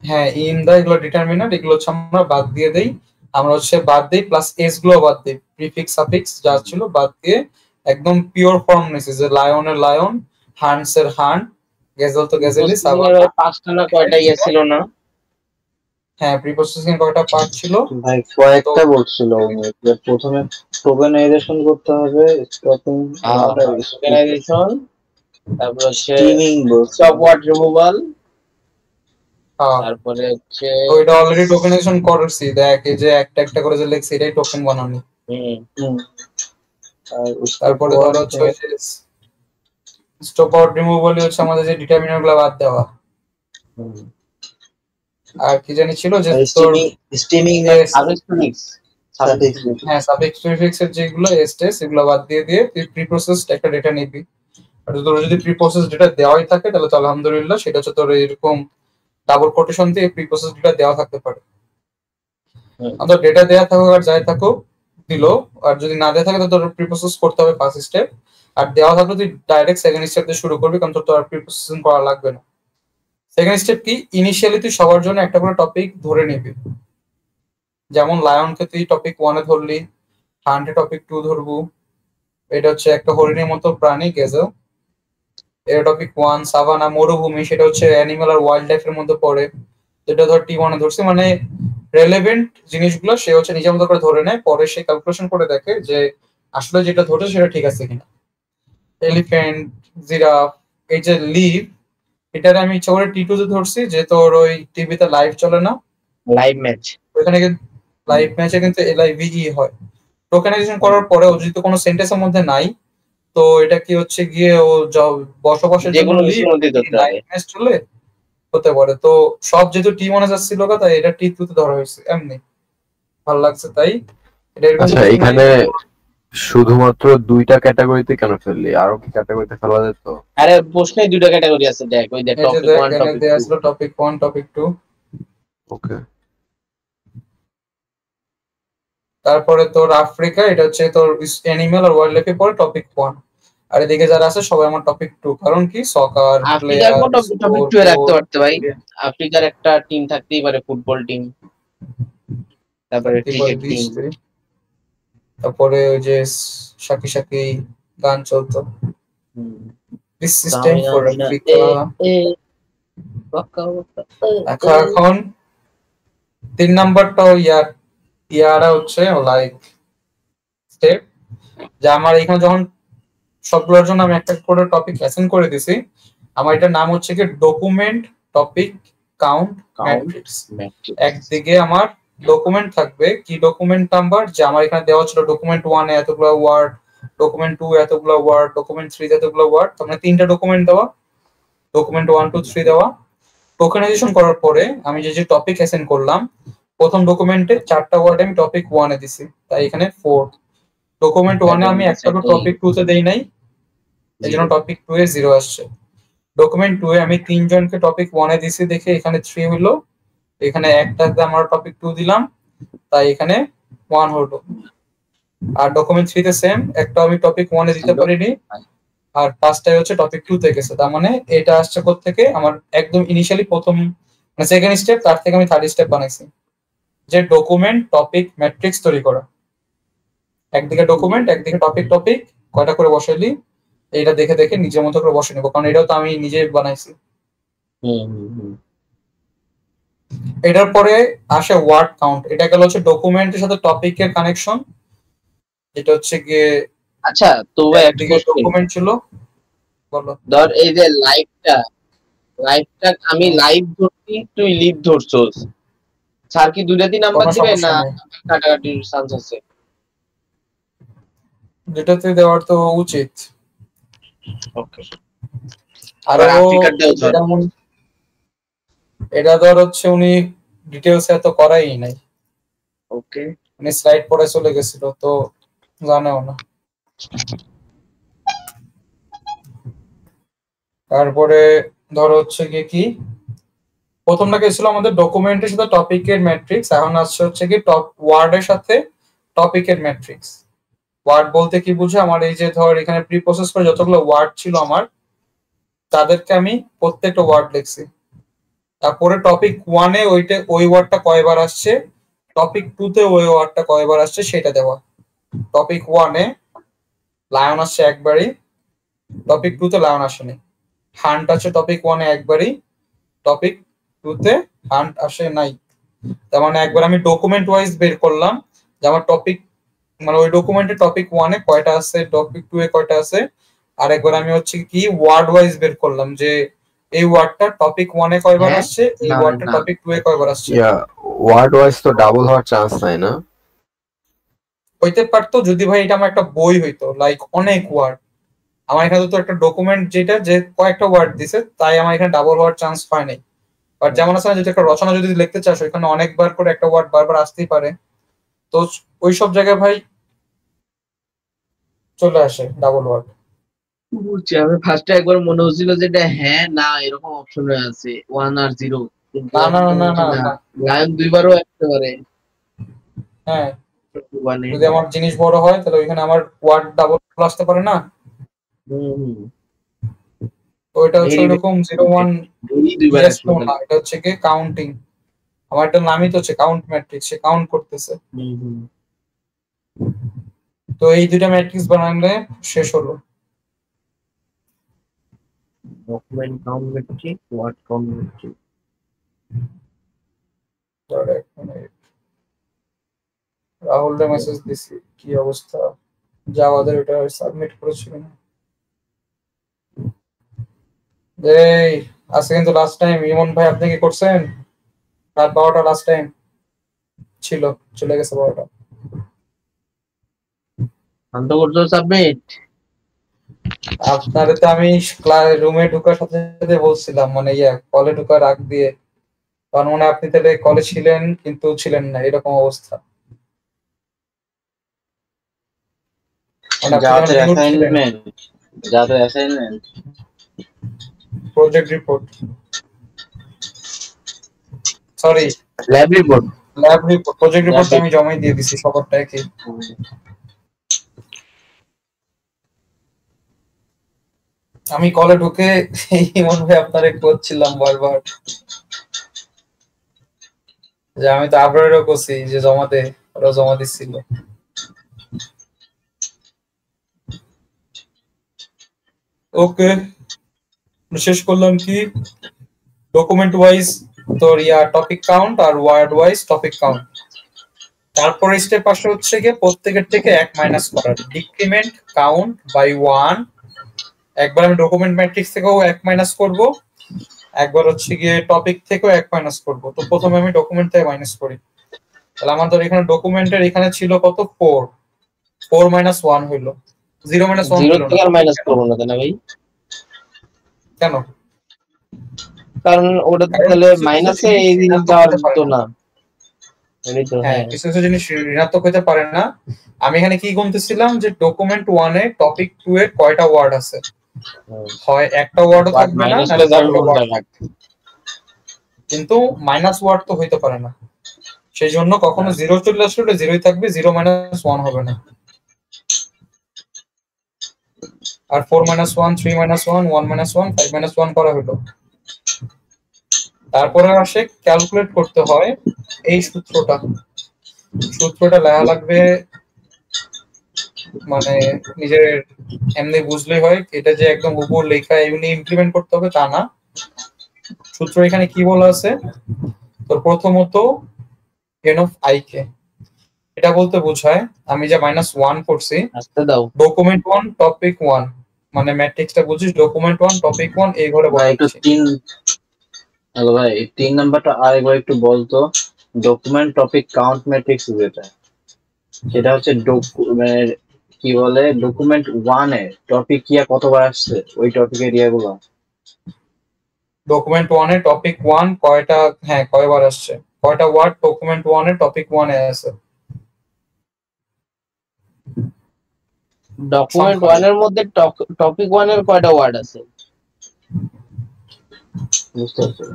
হ্যাঁ ইন দা এগুলো ডিটারমিনার, এগুলো হচ্ছে আমরা বাদ দিয়ে দেই, আমরা হচ্ছে বাদ দিই প্লাস এস গুলো বাদ দিই, প্রিফিক্স সাফিক্স যা ছিল বাদ দিয়ে একদম পিওর ফর্ম নিছি, যে লায়নের লায়ন, হান্টস এর হান্ট, গেজেল তো গেজেলি, সাভান্না পাঁচটা না কয়টা ইয়ে ছিল না? হ্যাঁ প্রি প্রসেসিং কয়টা পার্ট ছিল ভাই, কয়েকটা বলছিল প্রথমে টোকেনাইজেশন করতে হবে, স্টপিং টোকেনাইজেশন, তারপর হচ্ছে স্টিমিং স্টপ ওয়ার্ড রিমুভাল, হ্যাঁ তারপরে হচ্ছে ওইটা অলরেডি টোকেনাইজেশন করছি, দেখ এই যে একটা একটা করে যে লেখছি এটাই টোকেন বানানো। তারপরে ধরো হচ্ছে স্টপ আউট রিমুভাল হচ্ছে আমাদের যে ডিটারমিনার গুলো বাদ দেওয়া। আর কি জানি ছিল যে তোর স্টিমিং হ্যাঁ সাফিক্স প্রিফিক্স এর যেগুলো এসটেস এগুলো বাদ দিয়ে দিয়ে তুই প্রি প্রসেসড একটা ডেটা নিবি, আর তোর যদি প্রি প্রসেস ডেটা দেওয়াই থাকে তাহলে তো আলহামদুলিল্লাহ, সেটা হচ্ছে তোর এরকম ডাবল কোটেশন দিয়ে প্রি প্রসেস ডেটা দেওয়া থাকতে পারে। আমাদের ডেটা দেওয়া থাকুক আর যাই থাকুক দিল, আর যদি না দেওয়া থাকে তো তোর প্রি প্রসেস করতে হবে ফার্স্ট স্টেপ, আর দেওয়া থাকলে তুই ডাইরেক্ট সেকেন্ড স্টেপ দিয়ে শুরু করবি, কারণ তোর তো আর প্রি প্রসেসিং করা লাগবে না। সেকেন্ড স্টেপ কি, ইনিশিয়ালি তুই সবার জন্য একটা করে টপিক ধরে নিবি, যেমন লায়নকে তুই টপিক 1 এ ধরলি, হান্টে টপিক 2 ধরবো, এটা হচ্ছে একটা হরিণের মতো প্রাণী গেজেল, এটা টপিক 1। সাভানা মরুভূমি, সেটা হচ্ছে অ্যানিমাল আর ওয়াইল্ড লাইফের মধ্যে পড়ে, যেটা ধর T1 এ ধরছি, মানে রেলেভেন্ট জিনিসগুলো সে হচ্ছে নিজের মতো করে ধরে নেয়, পরে সে ক্যালকুলেশন করে দেখে যে আসলে যেটা ধরছে সেটা ঠিক আছে কিনা। এলিফ্যান্ট, জিরাফ, এই যে লিভ, এটারে আমি ইচ্ছা করে T2 তে ধরছি, যে তোর ওই টিভিতে লাইভ চলে না, লাইভ ম্যাচ, ওখানে কিন্তু লাইভ ম্যাচে কিন্তু LIVE হয়। টোকেনাইজেশন করার পরে ও যদি কোনো সেন্টেন্সের মধ্যে নাই, তো এটা কি হচ্ছে গিয়ে ও বসবাসের জন্য লাইভ ম্যাচ চলে হতে পারে। তো সব যেহেতু T1 এ যাচ্ছিল তাই এটা T2 তে ধরা হয়েছে, এমনি ভালো লাগছে তাই। আচ্ছা, এখানে শুধুমাত্র 2টা ক্যাটাগরিতে কেন ফেললি? আরো কি ক্যাটাগরিতে ফেলা যেত? আরে প্রশ্নে 2টা ক্যাটাগরি আছে, দেখ ওই যে এই যে টপিক দেখ 1 এখানে টপিক দেয়া 2। ছিল টপিক 1 টপিক 2, ওকে। তারপরে তোর আফ্রিকা এটা হচ্ছে তোর অ্যানিমেল আর ওয়াইল্ড লাইফের পরে টপিক 1, আর এদিকে যারা আছে সবাই আমার টপিক 2, কারণ কি সকার আফ্রিকার প্লেয়ার কোন টপিক 2 এ রাখতে স্পোর্ট পারতে ভাই? আফ্রিকার একটা টিম থাকতেই পারে, ফুটবল টিম, তারপরে ক্রিকেট টিম। তারপরে ওই যে সাকি সাকি গান চলতো, this is time for Africa. এখন 3 নাম্বারটা ইয়ারা হচ্ছে লাইক স্টেপ, যে আমার এখানে যখন সবগুলোর জন্য আমি একটা করে টপিক অ্যাসাইন করে দিছি, আমার এটার নাম হচ্ছে কি ডকুমেন্ট টপিক কাউন্ট ম্যাট্রিক্স। একদিকে আমার ডকুমেন্ট থাকবে, কি ডকুমেন্ট নাম্বার, যে আমার এখানে দেওয়া ছিল ডকুমেন্ট 1 এ এতগুলো ওয়ার্ড, ডকুমেন্ট 2 এ এতগুলো ওয়ার্ড, ডকুমেন্ট 3 এ এতগুলো ওয়ার্ড, তার মানে 3টা ডকুমেন্ট দেওয়া, ডকুমেন্ট 1 2 3 দেওয়া। টোকেনাইজেশন করার পরে আমি যে টপিক অ্যাসাইন করলাম, প্রথম ডকুমেন্টে 4টা ওয়ার্ড আমি টপিক 1 এ দিছি, তাই এখানে 4। ডকুমেন্ট 1 এ আমি একটা টপিক 2 তে দেই নাই, এই জন্য টপিক 2 এ 0 আসছে। ডকুমেন্ট 2 এ আমি 3 জনকে টপিক 1 এ দিছি দেখে এখানে 3 হলো, এখানে একটাতে আমরা টপিক 2 দিলাম, তাই এখানে 1 হলো। আর ডকুমেন্ট 3 তে সেম, একটা আমি টপিক 1 এ দিতে পারিনি, আর পাঁচটাই হচ্ছে টপিক 2 তে গেছে। তার মানে এটা আসছে কোথা থেকে, আমার একদম ইনিশিয়ালি প্রথম মানে সেকেন্ড স্টেপ, তার থেকে আমি থার্ড স্টেপ বানাইছি, যে ডকুমেন্ট টপিক ম্যাট্রিক্স তৈরি করা। একদিকে ডকুমেন্ট, একদিকে টপিক, টপিক কয়টা করে বসাইলি এইটা দেখে দেখে নিজের মতো করে বসে নেবো, কারণ এটাও তো আমি নিজে বানাইছি। এটার পরে আসে ওয়ার্ড কাউন্ট, এটা গেল হচ্ছে ডকুমেন্টের সাথে টপিকের কানেকশন। এটা হচ্ছে গিয়ে আচ্ছা তো ভাই একটা একদিকে ডকুমেন্ট ছিল, বলো। ধর এই যে লাইভটা আমি লাইভ ধরছি, তুই লিভ ধরছস, স্যার কি দুইটাতেই নাম্বার কোনো দিবে সমস্যা না নাই, কাটাকাটির চান্স আছে? দুটাতে দেওয়ার তো উচিত। ওকে। আর আফ্রিকার দেও ধর। এটা ধর হচ্ছে উনি ডিটেলস এত করাই নাই, ওকে, উনি স্লাইড পরে চলে গেছিল, তো জানেও না। তারপরে ধর হচ্ছে গিয়ে কি, প্রথমটা ছিল আমাদের ডকুমেন্টের সাথে টপিকের ম্যাট্রিক্স, এখন আসছে হচ্ছে কি টপ ওয়ার্ডের সাথে টপিকের ম্যাট্রিক্স। ওয়ার্ড বলতে কি বুঝে, আমার এই যে ধর এখানে প্রি প্রসেস করে যতগুলো ওয়ার্ড ছিল আমার, তাদেরকে আমি প্রত্যেকটা ওয়ার্ড লিখছি। তারপরে টপিক 1 এ ওই ওয়ার্ডটা কয়বার আসছে, টপিক 2 তে ওই ওয়ার্ডটা কয়বার আসছে সেটা দেওয়া। টপিক 1 এ লায়ন আসছে একবারই, টপিক 2 তে লায়ন আসেনি। হান্ট আছে টপিক 1 এ একবারই, টপিক 2 তে হান্ট আসে নাই। তার মানে একবার আমি ডকুমেন্ট ওয়াইজ বের করলাম যে আমার টপিক মানে ওই ডকুমেন্টে টপিক 1 এ কয়টা আছে, টপিক 2 এ কয়টা আছে, আর একবার আমি হচ্ছে কি ওয়ার্ড ওয়াইজ বের করলাম যে এই ওয়ার্ডটা টপিক 1 এ কয়বার আসছে, এই ওয়ার্ডটা টপিক 2 এ কয়বার আসছে। ওয়ার্ড ওয়াইজ তো ডাবল হওয়ার চান্স নাই না? হইতে পারতো যদি ভাই এটা আমার একটা বই হইতো, লাইক অনেক ওয়ার্ড। আমার এখানে তো একটা ডকুমেন্ট যেটা যে কয়েকটা ওয়ার্ড দিছে, তাই আমার এখানে ডাবল হওয়ার চান্স হয় নাই। বাট যেমন আছে না, যদি একটা রচনা যদি লিখতে চাস, ওইখানে অনেকবার করে একটা ওয়ার্ড বারবার আসতেই পারে, তো ওইসব জায়গায় ভাই চলে আসে ডাবল ওয়ার্ড। বুঝছি, আমি ফার্স্টে একবার মনে হচ্ছিল যে এটা হ্যাঁ না এরকম অপশন আছে 1 আর 0, কিন্তু না না এখন না না না, না, লায়ন দুইবারও আসতে পারে। হ্যাঁ মানে যদি আমার জিনিস বড় হয় তাহলে ওইখানে আমার ওয়ার্ড ডাবল আসতে পারে না, তো এটা হচ্ছে ওইরকম 01 দুইবার ইয়েস আসলো নো না, এটা হচ্ছে কি কাউন্টিং। আমার একটা নামই তো হচ্ছে কাউন্ট ম্যাট্রিক্স, সে কাউন্ট করতেছে। তো এই দুইটা ম্যাট্রিক্স বানালে শেষ হলো। Document count matrix, word count matrix. রাহুলরে মেসেজ দিছি, কি অবস্থা, জাওয়াদের এটা সাবমিট করেছিল না। এই আজকে কিন্তু লাস্ট টাইম, ইমন ভাই আপনি কি করছেন? রাত 12টা লাস্ট টাইম ছিল, চলে গেছে 12টা। শান্ত করছো সাবমিট? আপনারে তো আমি রুমে ঢোকার সাথে সাথে বলছিলাম, মানে কলে ঢোকার আগ দিয়ে, তার মানে আপনি তাহলে কলে ছিলেন কিন্তু ছিলেন না, এরকম অবস্থা। যাদের assignment project report, sorry lab report. Project report আমি জমাই দিয়ে দিছি সবারটা একই। আমি কলে ঢুকে এমন ভাবে আপনারে করছিলাম বারবার যে আমি তো আবরারও করছি যে জমা দে, ওরা জমা দিচ্ছিল। ওকে, শেষ করলাম কি ডকুমেন্ট ওয়াইজ তোর টপিক কাউন্ট আর ওয়ার্ড ওয়াইজ টপিক কাউন্ট। তারপরে স্টেপ আসে হচ্ছে গিয়ে প্রত্যেকের থেকে 1 মাইনাস করা, ডিক্রিমেন্ট কাউন্ট বাই 1। একবার আমি ডকুমেন্ট ম্যাট্রিক্স থেকেও 1 মাইনাস করব, একবার হচ্ছে গিয়ে টপিক থেকেও 1 মাইনাস করব। তো প্রথমে আমি ডকুমেন্ট থেকে মাইনাস করি। তাহলে আমাদের এখানে ডকুমেন্টের এখানে ছিল কত 4 মাইনাস 1 হইলো 0 মাইনাস 1 হলো না, মাইনাস করব না কেন ভাই? কেন? কারণ ওটা তাহলে মাইনাসে এই জিনিস যাওয়ার তো না। হ্যাঁ, কিছু কিছু জিনিস ঋণাত্মক হতে পারে না। আমি এখানে কি গুনতেছিলাম যে ডকুমেন্ট 1 এ টপিক 2 এর কয়টা ওয়ার্ড আছে, হয় একটা ওয়ার্ডও থাকবে না নাহলে দুটো ওয়ার্ড থাকবে, কিন্তু মাইনাস ওয়ার্ড তো হইতে পারে না। সেই জন্য কখনো 0 চলে আসলে 0ই থাকবে, 0 মাইনাস 1 হবে না। আর 4 মাইনাস 1, 3 মাইনাস 1, 1 মাইনাস 1, 5 মাইনাস 1 করা হলো। তারপরে আসে ক্যালকুলেট করতে হয় এই সূত্রটা লেখা লাগবে, মানে নিজের এমনি বুঝলেই হয়। এটা যে একদম উপর লেখা এমনি ইমপ্লিমেন্ট করতে হবে তা না। সূত্র এখানে কি বলা আছে, তো প্রথমত n অফ i কে এটা বলতে বোঝায় আমি যে -1 করছি ডকুমেন্ট 1 টপিক 1, মানে ম্যাট্রিক্সটা বুঝিস ডকুমেন্ট 1 টপিক 1 এই ঘরে বসাচ্ছি। হ্যালো ভাই, 3 নাম্বারটা আরেকবার একটু বলতো। ডকুমেন্ট টপিক কাউন্ট ম্যাট্রিক্স যেটা, সেটা হচ্ছে কি বলে ডকুমেন্ট 1 এ টপিক কিয়া কতবার আসছে ওই টপিকের ইয়াগুলো। ডকুমেন্ট 1 এ টপিক 1 কয়টা, হ্যাঁ কয়বার আসছে, কয়টা ওয়ার্ড ডকুমেন্ট 1 এ টপিক 1 এ আছে। ডকুমেন্ট 1 এর মধ্যে টপিক 1 এর কয়টা ওয়ার্ড আছে বুঝতে পারছো?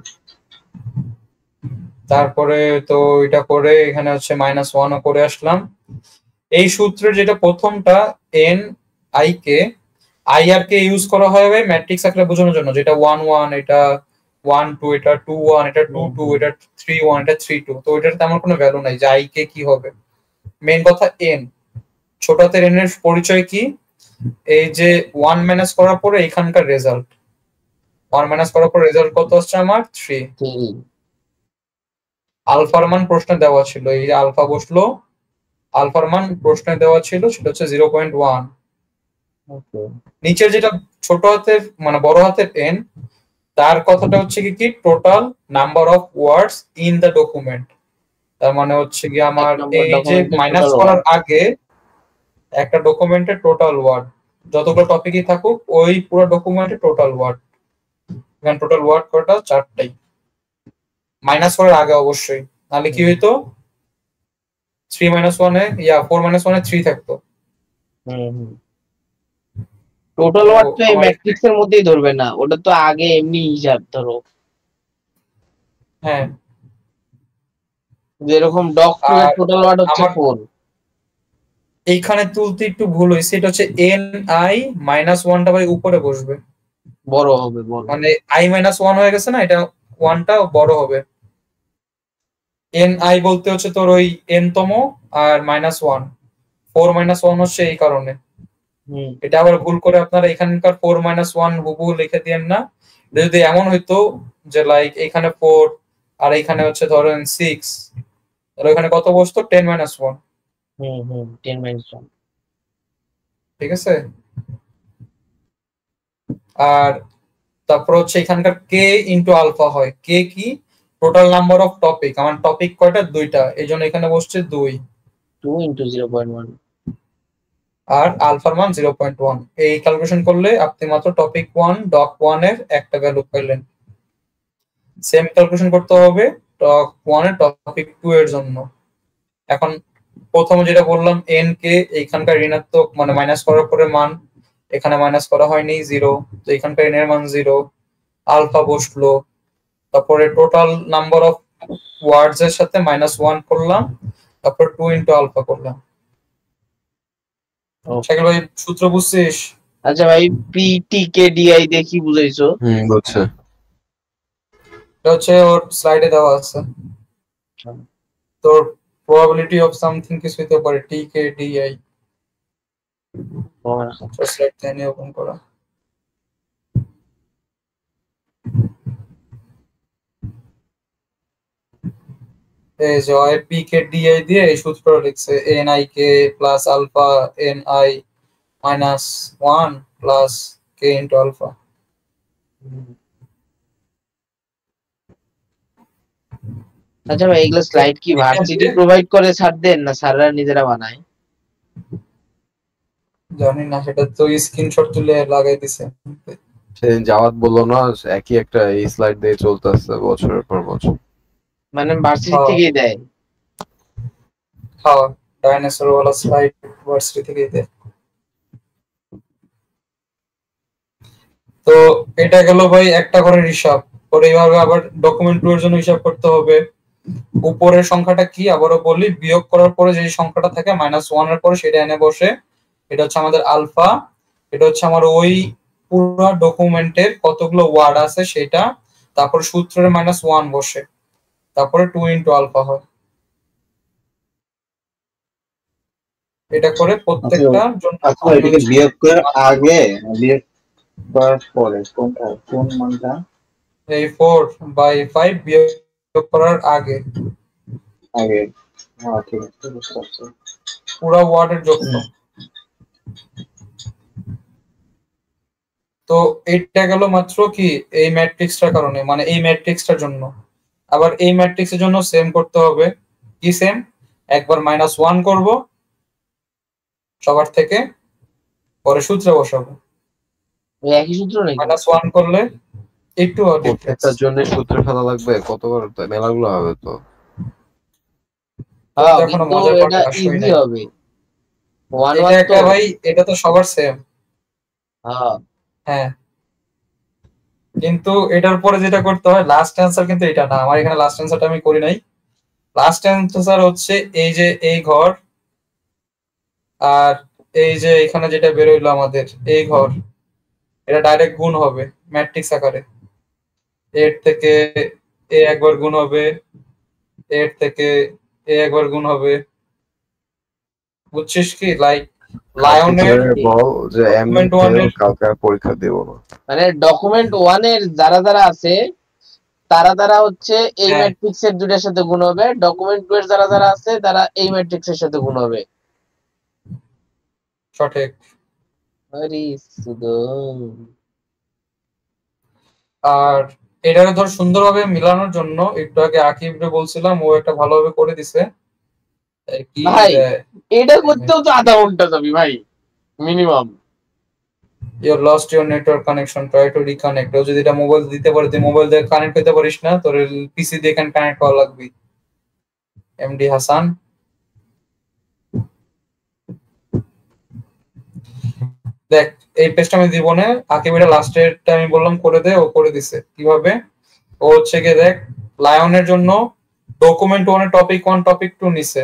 তারপরে তো এটা করে এখানে হচ্ছে -1 ও করে আসলাম। এই সূত্রের যেটা প্রথমটা n i কে i আর কে ইউজ করা হয় ভাই ম্যাট্রিক্স আকারে বোঝানোর জন্য, যেটা 1 1, এটা 1 2, এটা 2 1, এটা 2 2, এটা 3 1, এটা 3 2। তো এটার তেমন কোনো ভ্যালু নাই যে i কে কি হবে। মেইন কথা n, ছোট হাতের n এর পরিচয় কি, এই যে 1 মাইনাস করার পরে এখানকার রেজাল্ট, 1 মাইনাস করার পর রেজাল্ট কত আসছে আমার 3। আলফার মান প্রশ্নে দেওয়া ছিল, এই যে আলফা বসলো, আলফার মান প্রশ্নে দেওয়া ছিল সেটা হচ্ছে 0.1। নিচের যেটা ছোট হাতের মানে বড় হাতের n, তার কথাটা হচ্ছে কি total number of words in the document. তার মানে হচ্ছে কি আমার এই যে মাইনাস করার আগে একটা ডকুমেন্টের টোটাল ওয়ার্ড যতগুলো টপিকই থাকুক ওই পুরো ডকুমেন্টের টোটাল ওয়ার্ড, এখানে টোটাল ওয়ার্ড কয়টা 4টাই, মাইনাস করার আগে অবশ্যই, নাহলে কি হইতো 3 1 এ 4 1 এ 3 থাকতো। টোটাল ওয়ার্ড তো এই ম্যাট্রিক্স এর মধ্যেই ধরবে না, ওটা তো আগে এমনি হিসাব ধরো। হ্যাঁ, যেরকম ডক টু এর টোটাল ওয়ার্ড হচ্ছে 4। এইখানে তুলতে একটু ভুল হইছে, এটা হচ্ছে ni -1টা ভাই উপরে বসবে, বড় হবে, বড় মানে i -1 হয়ে গেছে না, এটা 1টা বড় হবে। ni বলতে হচ্ছে তোর ওই n তম আর -1, 4 -1 হচ্ছে এই কারণে। এটা আবার ভুল করে আপনারা এখানকার 4 -1 হুবহু লিখে দিয়েন না। যদি এমন হইতো যে লাইক এখানে 4 আর এখানে হচ্ছে ধরেন 6, তাহলে এখানে কত বসতো 10 -1। 10 -1, ঠিক আছে। আর তারপর হচ্ছে এখানকার কে ইনটু আলফা হয়, কে কি টোটাল নাম্বার অফ টপিক, আমার টপিক কয়টা 2টা, এইজন্য এখানে বসছে 2 ইনটু 0.1, আর আলফার মান 0.1। এই ক্যালকুলেশন করলে আপনি মাত্র টপিক 1 ডক 1 এর একটা ভ্যালু পাইলেন। সেম ক্যালকুলেশন করতে হবে ডক 1 এর টপিক 2 এর জন্য। এখন প্রথমে যেটা বললাম n কে এইখানকার ঋণাত্মক মানে মাইনাস করার পরে মান এখানে মাইনাস করা হয়নি 0, তো এখানকার n এর মান 0, আলফা বসলো, তারপরে টোটাল নাম্বার অফ ওয়ার্ডস এর সাথে -1 করলাম, তারপর 2 ইনটু আলফা করলাম। শাকিল ভাই সূত্র বুঝছিস? আচ্ছা ভাই, PTKDI দিয়ে কি বুঝাইছো? বুঝছে। এটা হচ্ছে ওর স্লাইডে দেওয়া আছে। তোর প্রবাবিলিটি অফ সামথিং কিছু হতে পারে, TKDI। স্লাইড থেকে ওপেন করা। এই যে PKDI দিয়ে এই সূত্রটা লিখছে, NIK plus alpha NI minus 1 plus K into alpha. আচ্ছা ভাই, এগুলো স্লাইড কি ভার্সিটি প্রোভাইড করে স্যার দেন, না স্যাররা নিজেরা বানায়? জানি না, সেটা তো স্ক্রিনশট তুলে লাগাই দিছে। সেদিন জাওয়াত বললো না, একই একটা এই স্লাইড দিয়ে চলতেছে বছরের পর বছর। মানে ভার্সিটি থেকেই দেয়? হ্যাঁ, ডাইনোসর ওয়ালা স্লাইড ভার্সিটি থেকেই দেয়। তো এটা গেল ভাই একটা করে হিসাব। পরে এইভাবে আবার ডকুমেন্ট 2 এর জন্য হিসাব করতে হবে। উপরের সংখ্যাটা কি আবারও বলি, বিয়োগ করার পরে যে সংখ্যাটা থাকে -1 এর পরে সেটা এনে বসে, এটা হচ্ছে আমাদের আলফা। এটা হচ্ছে আমার ওই পুরো ডকুমেন্টের কতগুলো ওয়ার্ড আছে সেটা, তারপর সূত্রের -1 বসে, তারপরে 2 ইনটু আলফা হয়। এটা করে প্রত্যেকটা জন্য এটাকে বিয়োগ করার আগে বিয়োগ করার পরে কোনটা কোন মানটা? এই 4/5 বিয়োগ করার আগে আগে। হ্যাঁ ঠিক আছে, বুঝতে পারছি। পুরো ওয়ার্ডের যোগফল। তো এইটা গেল মাত্র কি এই ম্যাট্রিক্সটার কারণে, মানে এই ম্যাট্রিক্সটার জন্য। আবার এই ম্যাট্রিক্সের জন্য সেম করতে হবে। কি সেম? একবার -1 করব সবার থেকে, পরে সূত্রে বসাবো। ওই একই সূত্র নাকি? -1 করলে একটু প্রত্যেকটার জন্য সূত্র ফেলা লাগবে কতবার? মেলাগুলো হবে তো। হ্যাঁ, এখনো কিন্তু মজার এটা পার্ট আসেই ইজি নাই। হবে। এটা একটা ভাই, এটা তো সবার সেম। হ্যাঁ, হ্যাঁ, কিন্তু এটার পরে যেটা করতে হয় লাস্ট অ্যান্সার, কিন্তু এটা না, আমার এখানে লাস্ট অ্যান্সারটা আমি করি নাই। লাস্ট অ্যান্সার হচ্ছে এই যে এই ঘর, আর এই যে এখানে যেটা বেরোইলো আমাদের এই ঘর, এটা ডাইরেক্ট গুণ হবে ম্যাট্রিক্স আকারে। এর থেকে এ একবার গুণ হবে, এর থেকে এ একবার গুণ হবে। বুঝছিস কি? লাইক লায়নের বল যে এমনি ডকুমেন্ট 1 এর কালকে আর পরীক্ষা দেব না। মানে ডকুমেন্ট 1 এর যারা যারা আছে তারা হচ্ছে এই হ্যাঁ, ম্যাট্রিক্সের দুইটার সাথে গুণ হবে, ডকুমেন্ট 2 এর যারা যারা আছে তারা এই ম্যাট্রিক্সের সাথে গুণ হবে। সঠিক। আরে সুদম। আর এটাকে ধর সুন্দরভাবে মিলানোর জন্য একটু আগে আকিবরে বলছিলাম, ও একটা ভালোভাবে করে দিছে। কি ভাই এটা করতেও তো আধা ঘন্টা যাবে ভাই minimum. You lost your network connection, try to reconnect. ও যদি এটা মোবাইল দিতে পারে, তুই মোবাইল দিয়ে কানেক্ট হতে পারিস না, তোর পিসি দিয়ে কানেক্ট করা লাগবে। এমডি হাসান, দেখ এই পেজটা আমি দিব না, আকিব এটা লাস্টেরটা আমি বললাম করে দে, ও করে দিছে। কিভাবে? ও হচ্ছে গিয়ে দেখ, লায়নের জন্য ডকুমেন্ট 1 এর টপিক 1 টপিক 2 নিছে।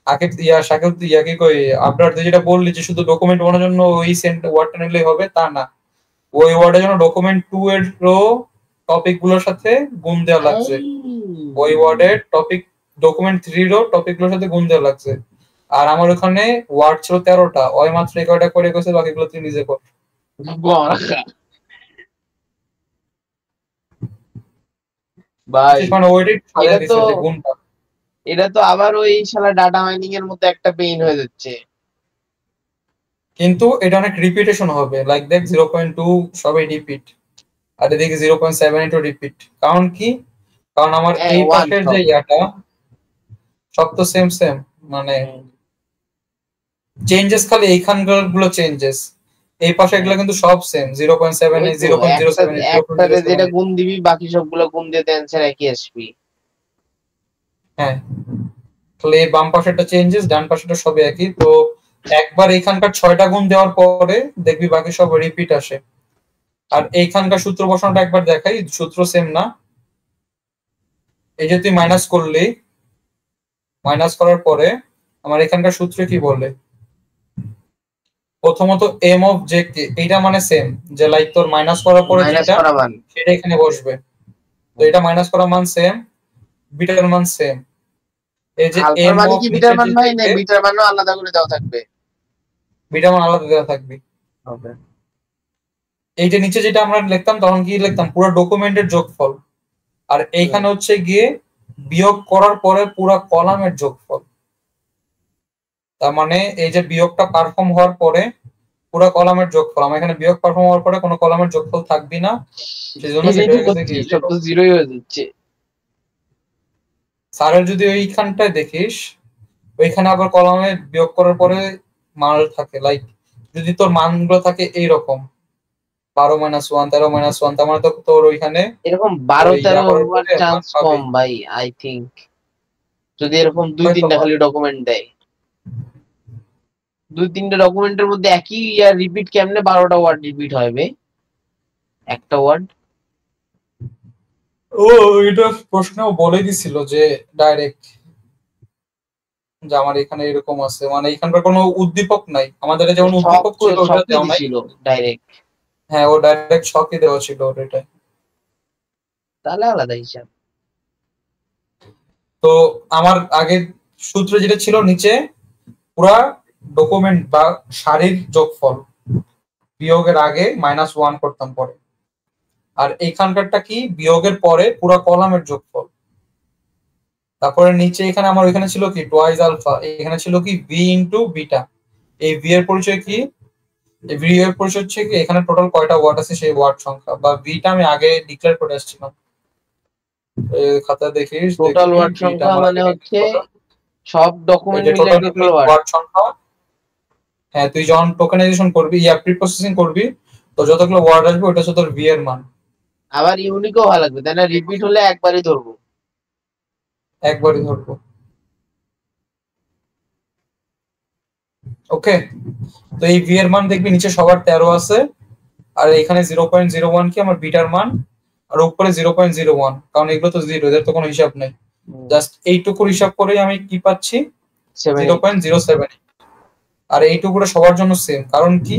আকিব শাকিব কি কই আপনার তুই যেটা বললি যে শুধু ডকুমেন্ট 1 এর জন্য ওই ওয়ার্ডটা নিলেই হবে, তা না। ওই ওয়ার্ডের জন্য ডকুমেন্ট 2 এর টপিক গুলোর সাথে গুণ দেওয়া লাগছে। ওই ওয়ার্ডের টপিক ডকুমেন্ট 3 এর টপিক গুলোর সাথে গুণ দেওয়া লাগছে। আর আমার ওখানে ওয়ার্ড ছিল 13টা, ওই মাত্র 11টা করে গেছে, বাকিগুলো তুই নিজে কর। ভাই মানে ওইটাই এটা দিছে তো যে গুণটা। এটা তো আবার ওই শালা ডাটা মাইনিং এর মতো একটা পেইন হয়ে যাচ্ছে। কিন্তু এটা অনেক রিপিটেশন হবে, লাইক দেখ 0.2 সবাই রিপিট, আর এদিকে 0.7 একটু রিপিট। কারণ কি? কারণ আমার এই পাশের যে ইয়াটা সব তো সেম সেম, মানে চেঞ্জেস খালি এইখানকার গুলো চেঞ্জেস, এই পাশে এগুলো কিন্তু সব সেম। 0.7 এ 0.07 এ একটাতে যেটা গুণ দিবি বাকি সবগুলো গুণ দিয়ে অ্যানসার একই আসবে। হ্যাঁ, তাহলে এই বাম পাশেরটা চেঞ্জেস, ডান পাশেরটা সবই একই। তো একবার এইখানকার 6টা গুণ দেওয়ার পরে দেখবি বাকি সব রিপিট আসে। আর এইখানকার সূত্র বসানোটা একবার দেখাই, সূত্র সেম না। এই যে তুই মাইনাস করলি, মাইনাস করার পরে আমার এখানকার সূত্রে কি বলে, প্রথমত এম অফ জে কে, এইটা মানে সেম, যে লাইক তোর মাইনাস করার পরে মাইনাস যেটা করা মান। সেটা এখানে বসবে। তো এটা মাইনাস করা মান সেম, বিটার মান সেম। এই যে আলফার এম মানে অফ কি বিটার নিচে মান যে ভাই, না থেকে, বিটার মানও আলাদা করে দেওয়া থাকবে? বিটার মান আলাদা দেওয়া থাকবে। ওকে। এই যে নিচে যেটা আমরা লিখতাম তখন কি লিখতাম, পুরো ডকুমেন্টের যোগফল। আর এইখানে হচ্ছে গিয়ে বিয়োগ করার পরে পুরো কলামের যোগফল। তার মানে এই যে বিয়োগটা পারফর্ম হওয়ার পরে পুরো কলামের যোগফল, আমার এখানে বিয়োগ পারফর্ম হওয়ার পরে কোনো কলামের যোগফল থাকবে না, সেজন্য এটাই সেটা তো হয়ে গেছে করছি, কি সব 0। তো জিরোই হয়ে যাচ্ছে। স্যারের যদি ওইখানটায় দেখিস, ওইখানে আবার কলামে বিয়োগ করার পরে মান থাকে, লাইক যদি তোর মানগুলো থাকে এইরকম 12-1, 13-1, তার মানে তো তোর ওইখানে এরকম ওই 12-13 ইয়া করার হওয়ার পরে মান চান্স কম পাবেই ভাই, আই থিংক। যদি এরকম হয়তো 2-3টা বা। খালি ডকুমেন্ট দেয়, 2-3টা ডকুমেন্টের মধ্যে একই ইয়ার রিপিট, কেমনে 12টা ওয়ার্ড রিপিট হবে একটা ওয়ার্ড? ও, এটা প্রশ্নেও বলে দিছিল যে ডাইরেক্ট, যে আমার এখানে এরকম আছে, মানে এখানকার কোনো উদ্দীপক নাই, আমাদের যেমন শখ উদ্দীপক ছিল ওটা শখই দেওয়া নাই। দিছিল ডাইরেক্ট। হ্যাঁ, ও ডাইরেক্ট ছকই দেওয়া ছিল ওর এটা। তাহলে আলাদা হিসাব। তো আমার আগের সূত্র যেটা ছিল নিচে পুরা ডকুমেন্ট বা সারির যোগফল, বিয়োগের আগে -1 করতাম পরে। আর এইখানকারটা কি, বিয়োগের পরে পুরা কলামের যোগফল। তারপরে নিচে এখানে আমার ওইখানে ছিল কি টুয়াইস আলফা, এখানে ছিল কি ভি ইন্টু বিটা। এই ভি এর পরিচয় কি, এই ভি এর পরিচয় হচ্ছে কি এখানে টোটাল কয়টা ওয়ার্ড আছে সেই ওয়ার্ড সংখ্যা, বা ভিটা আমি আগে ডিক্লেয়ার করে আসছিলাম। খাতা দেখিস, টোটাল দেখবি ওয়ার্ড ভিটা সংখ্যা আমার মানে আগে হচ্ছে ডিক্লেয়ার করা। সব এই ডকুমেন্ট যে মিলে টোটাল টোটাল ওয়ার্ড। ওয়ার্ড সংখ্যা। হ্যাঁ, তুই যখন টোকেনাইজেশন করবি প্রি প্রসেসিং করবি, তো যতগুলো ওয়ার্ড আসবে ওটা হচ্ছে তোর ভি এর মান। আবার ইউনিকও ভালো লাগবে, তাই না? রিপিট হলে একবারই ধরবো। একবারই ধরবো। ওকে। তো এই ভি এর মান দেখবি নিচে সবার 13 আছে, আর এখানে 0.01 কি আমার বিটার মান, আর উপরে 0.01, কারণ এগুলো তো জিরো, এদের তো কোনো হিসাব নেই। জাস্ট এইটুকুর হিসাব করেই আমি কি পাচ্ছি, 7-8। 0.078। আর এইটুকুটা সবার জন্য সেম, কারণ কি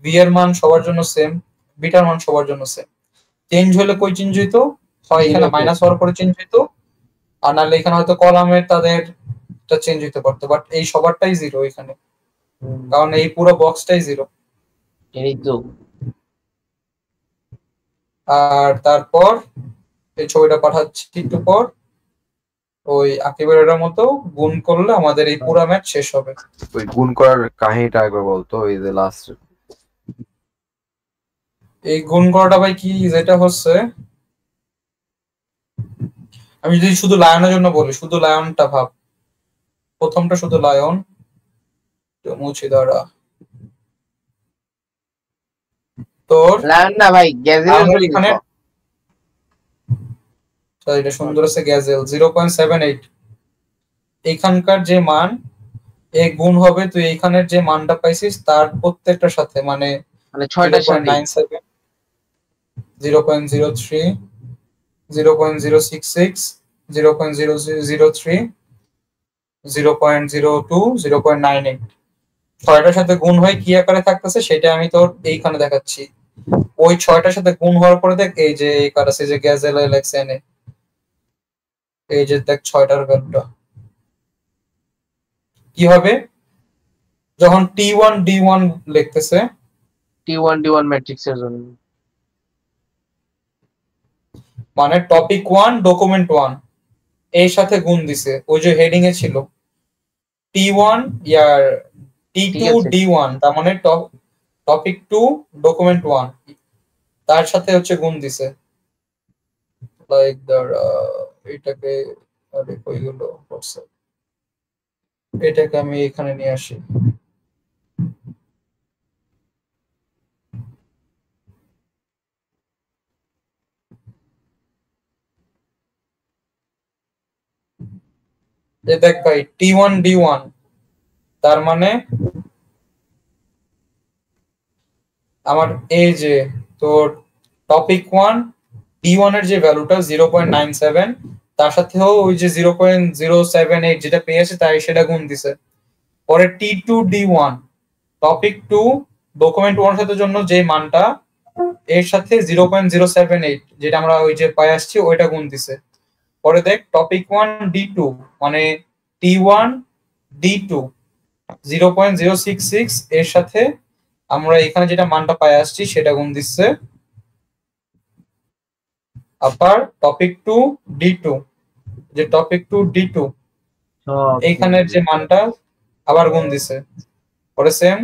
ভি এর মান সবার জন্য সেম, বিটার মান সবার জন্য সেম। চেঞ্জ হলে কই চেঞ্জ হইতো, হয় এখানে জিরোতে। মাইনাস হওয়ার পরে চেঞ্জ হইতো, আর নাহলে এখানে হয়তো কলামের তাদের চেঞ্জ হইতে পারতো, বাট এই সবারটাই জিরো এখানে, কারণ এই পুরো বক্সটাই জিরো। এই তো। আর তারপর এই ছবিটা পাঠাচ্ছি একটু পর, ওই আকিবের এর মতো গুণ করলে আমাদের এই পুরো ম্যাচ শেষ হবে। ওই গুণ করার কাহিনীটা একবার বলতো, ওই যে লাস্ট। এই গুণ করাটা ভাই কি, যেটা হচ্ছে, আমি যদি শুধু লায়নের জন্য বলি, শুধু লায়নটা ভাব, প্রথমটা শুধু লায়ন, মুছি দ্বারা তোর, লায়ন না ভাই, গ্যাজেলের আমার জন্য এখানে ক। এটা সুন্দর আছে গ্যাজেল 0.78। এইখানকার যে মান এই গুণ হবে তুই এইখানের যে মানটা পাইছিস তার প্রত্যেকটার সাথে, মানে মানে জিরো 6টা পয়েন্ট সারি। নাইন সেভেন 0.03, 0.066, 0.003, 0.02, 0.98, ছয়টার সাথে গুণ হয়ে কি আকারে থাকতেছে সেটা আমি তোর এইখানে দেখাচ্ছি। ওই ছয়টার সাথে গুণ হওয়ার পরে দেখ এই যে এই কার আছে যে গ্যাজেল এলএক্সএনএ, এই যে দেখ ছয়টার ভ্যালুটা কি হবে যখন T1 D1 লিখতেছে, T1 D1 ম্যাট্রিক্সের জন্য। মানে টপিক 1 ডকুমেন্ট 1 এর সাথে গুণ দিছে, ওই যে হেডিং এ ছিল T1 ইয়ার ঠিক T2 আছে। D1, তার মানে টপিক 2 ডকুমেন্ট 1 তার সাথে হচ্ছে গুণ দিছে, লাইক এটাকে, আরে কই গেল করছে, এটাকে আমি এখানে নিয়ে আসি। যে দেখ ভাই T1D1 তার মানে আমার এই যে তোর টপিক 1 D1 এর যে ভ্যালুটা 0.97 তার সাথেও ওই যে 0.078 যেটা পেয়েছে তাই সেটা গুণ দিছে। পরে T2D1 টপিক 2 ডকুমেন্ট 1 সাথে জন্য যে মানটা এর সাথে 0.078 যেটা আমরা ওই যে পাই আসছি ওইটা গুণ দিছে। পরে দেখ টপিক 1D2 মানে T1D2 0.066 এর সাথে আমরা এখানে যেটা মানটা পাই আসছি সেটা গুণ দিচ্ছে। আবার টপিক 2D2 যে টপিক 2D2 এইখানের যে মানটা আবার গুণ দিছে। পরে সেম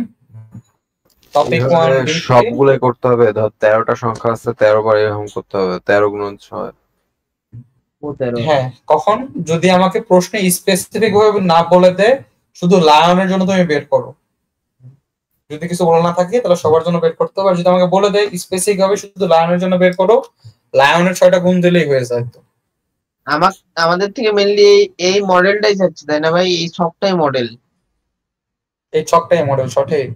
টপিক 1D3 সবগুলাই করতে হবে। ধর 13টা সংখ্যা আছে, 13 বার এরকম করতে হবে, 13 গুণন 6। হ্যাঁ, কখন যদি আমাকে প্রশ্নে স্পেসিফিক ভাবে না বলে দেয় শুধু লায়নের জন্য তুমি বের করো, যদি কিছু বলা না থাকে তাহলে সবার জন্য বের করতে হবে। আর যদি আমাকে বলে দেয় স্পেসিফিক ভাবে শুধু লায়নের জন্য বের করো, লায়নের 6টা গুণ দিলেই হয়ে যায়। তো আমাদের থেকে মেনলি এই মডেলটাই চাচ্ছে, তাই না ভাই? এই সবটাই মডেল। এই ছকটাই মডেল সঠিক।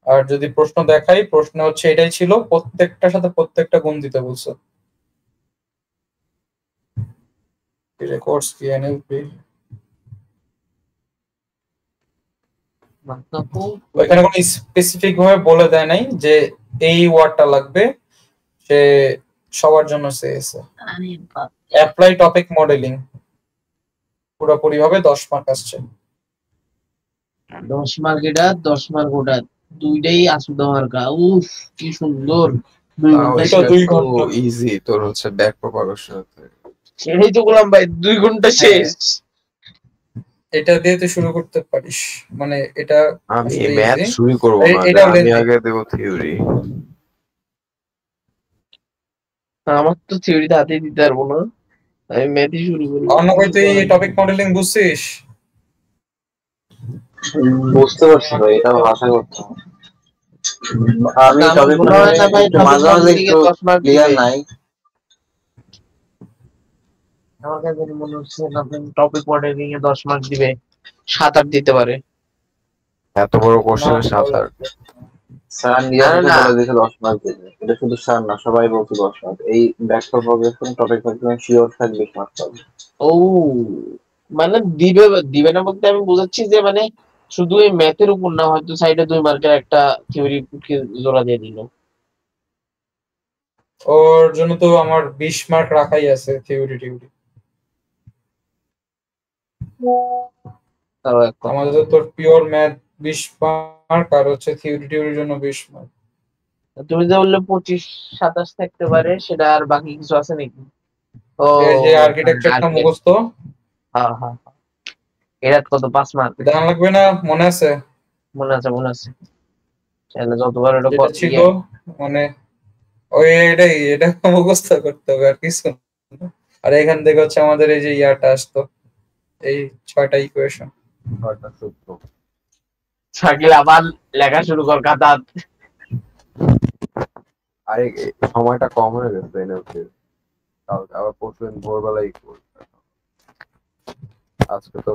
আর যদি প্রশ্ন দেখাই, প্রশ্ন হচ্ছে এটাই ছিল, প্রত্যেকটার সাথে প্রত্যেকটা গুণ দিতে বলছো। রেকর্ডস কি এনএলপি এখানে কোনো স্পেসিফিক ভাবে বলে দেয় নাই যে এই ওয়ার্ডটা লাগবে, সে সবার জন্য চেয়েছে। অ্যাপ্লাই টপিক মডেলিং পুরোপুরি ভাবে 10 মার্ক আসছে। 10 মার্ক এটা, 10 মার্ক ওটা, দুইটাই আসুদা মার্কা। উফ কি সুন্দর! 2 ঘন্টা এটা 2 ঘন্টা ইজি। তোর হচ্ছে ব্যাক প্রপাগেশন। সেটাই তো বললাম ভাই, 2 ঘন্টা শেষ। এটা দিয়ে তুই শুরু করতে পারিস, মানে এটা আমি আসলে ম্যাথ easy। শুরু করব না, এটাও আমি lengthy। আগে দেব থিওরি। আমার তো থিওরিতে হাতে দিতে পারবো না, আমি ম্যাথই শুরু করবো। অন্য ভাই তুই টপিক মডেলিং বুঝছিস? বুঝতে পারছি ভাই, এটা ভাষা করতে হবে। আমি আমার টপিক মনে হয় না ভাই একটু টপিক মাঝে মাঝে মডেলিং একটু এ 10 মার্ক ক্লিয়ার দিবে। নাই। আমার কাছে মনে হচ্ছে না টপিক মডেলিং এ 10 মার্ক দিবে, 7-8 দিতে পারে। এত বড় না, কোশ্চেনের 7-8? স্যার নিজে না থেকে না, বলে দিয়েছে 10 মার্ক দিবে। এটা শুধু স্যার না, সবাই বলছে 10 মার্ক। এই ব্যাক প্রপাগেশন টপিক শিওর থাকবে 20 মার্ক পাবে। ও মানে দিবে দিবে না বলতে আমি বোঝাচ্ছি যে মানে শুধু এই ম্যাথের উপর না, হয়তো সাইডে 2 মার্কের একটা থিওরি জোড়া দিয়ে দিল। ওর জন্য তো আমার 20 মার্ক রাখাই আছে থিওরি টিউরি। তাও এক কথা। আমাদের তো তোর পিওর ম্যাথ 20 মার্ক আর হচ্ছে থিওরি টিউরির জন্য 20 মার্ক। তুমি যে বললে 25-27 থাকতে পারে, সেটা আর বাকি কিছু আছে নাকি? ও এই যে আর্কিটেকচারটা মুখস্থ, হ্যাঁ হ্যাঁ, এটা কত? 5 মার্ক। জানা লাগবে না, মনে আছে? মনে আছে মনে আছে, তাহলে যতবার এটা যেটা ছিল মানে ওই এটা মুখস্থ করতে হবে আর কিছু না। আর এখান থেকে হচ্ছে আমাদের এই যে ইয়াটা আসতো, এই 6টা ইকুয়েশন। শাকিল আবার লেখা শুরু কর খাতা। আরে সময়টা কম হয়ে গেছে এনএলপি। কালকে আবার পরশুদিন ভোরবেলায় করব। আজকে তো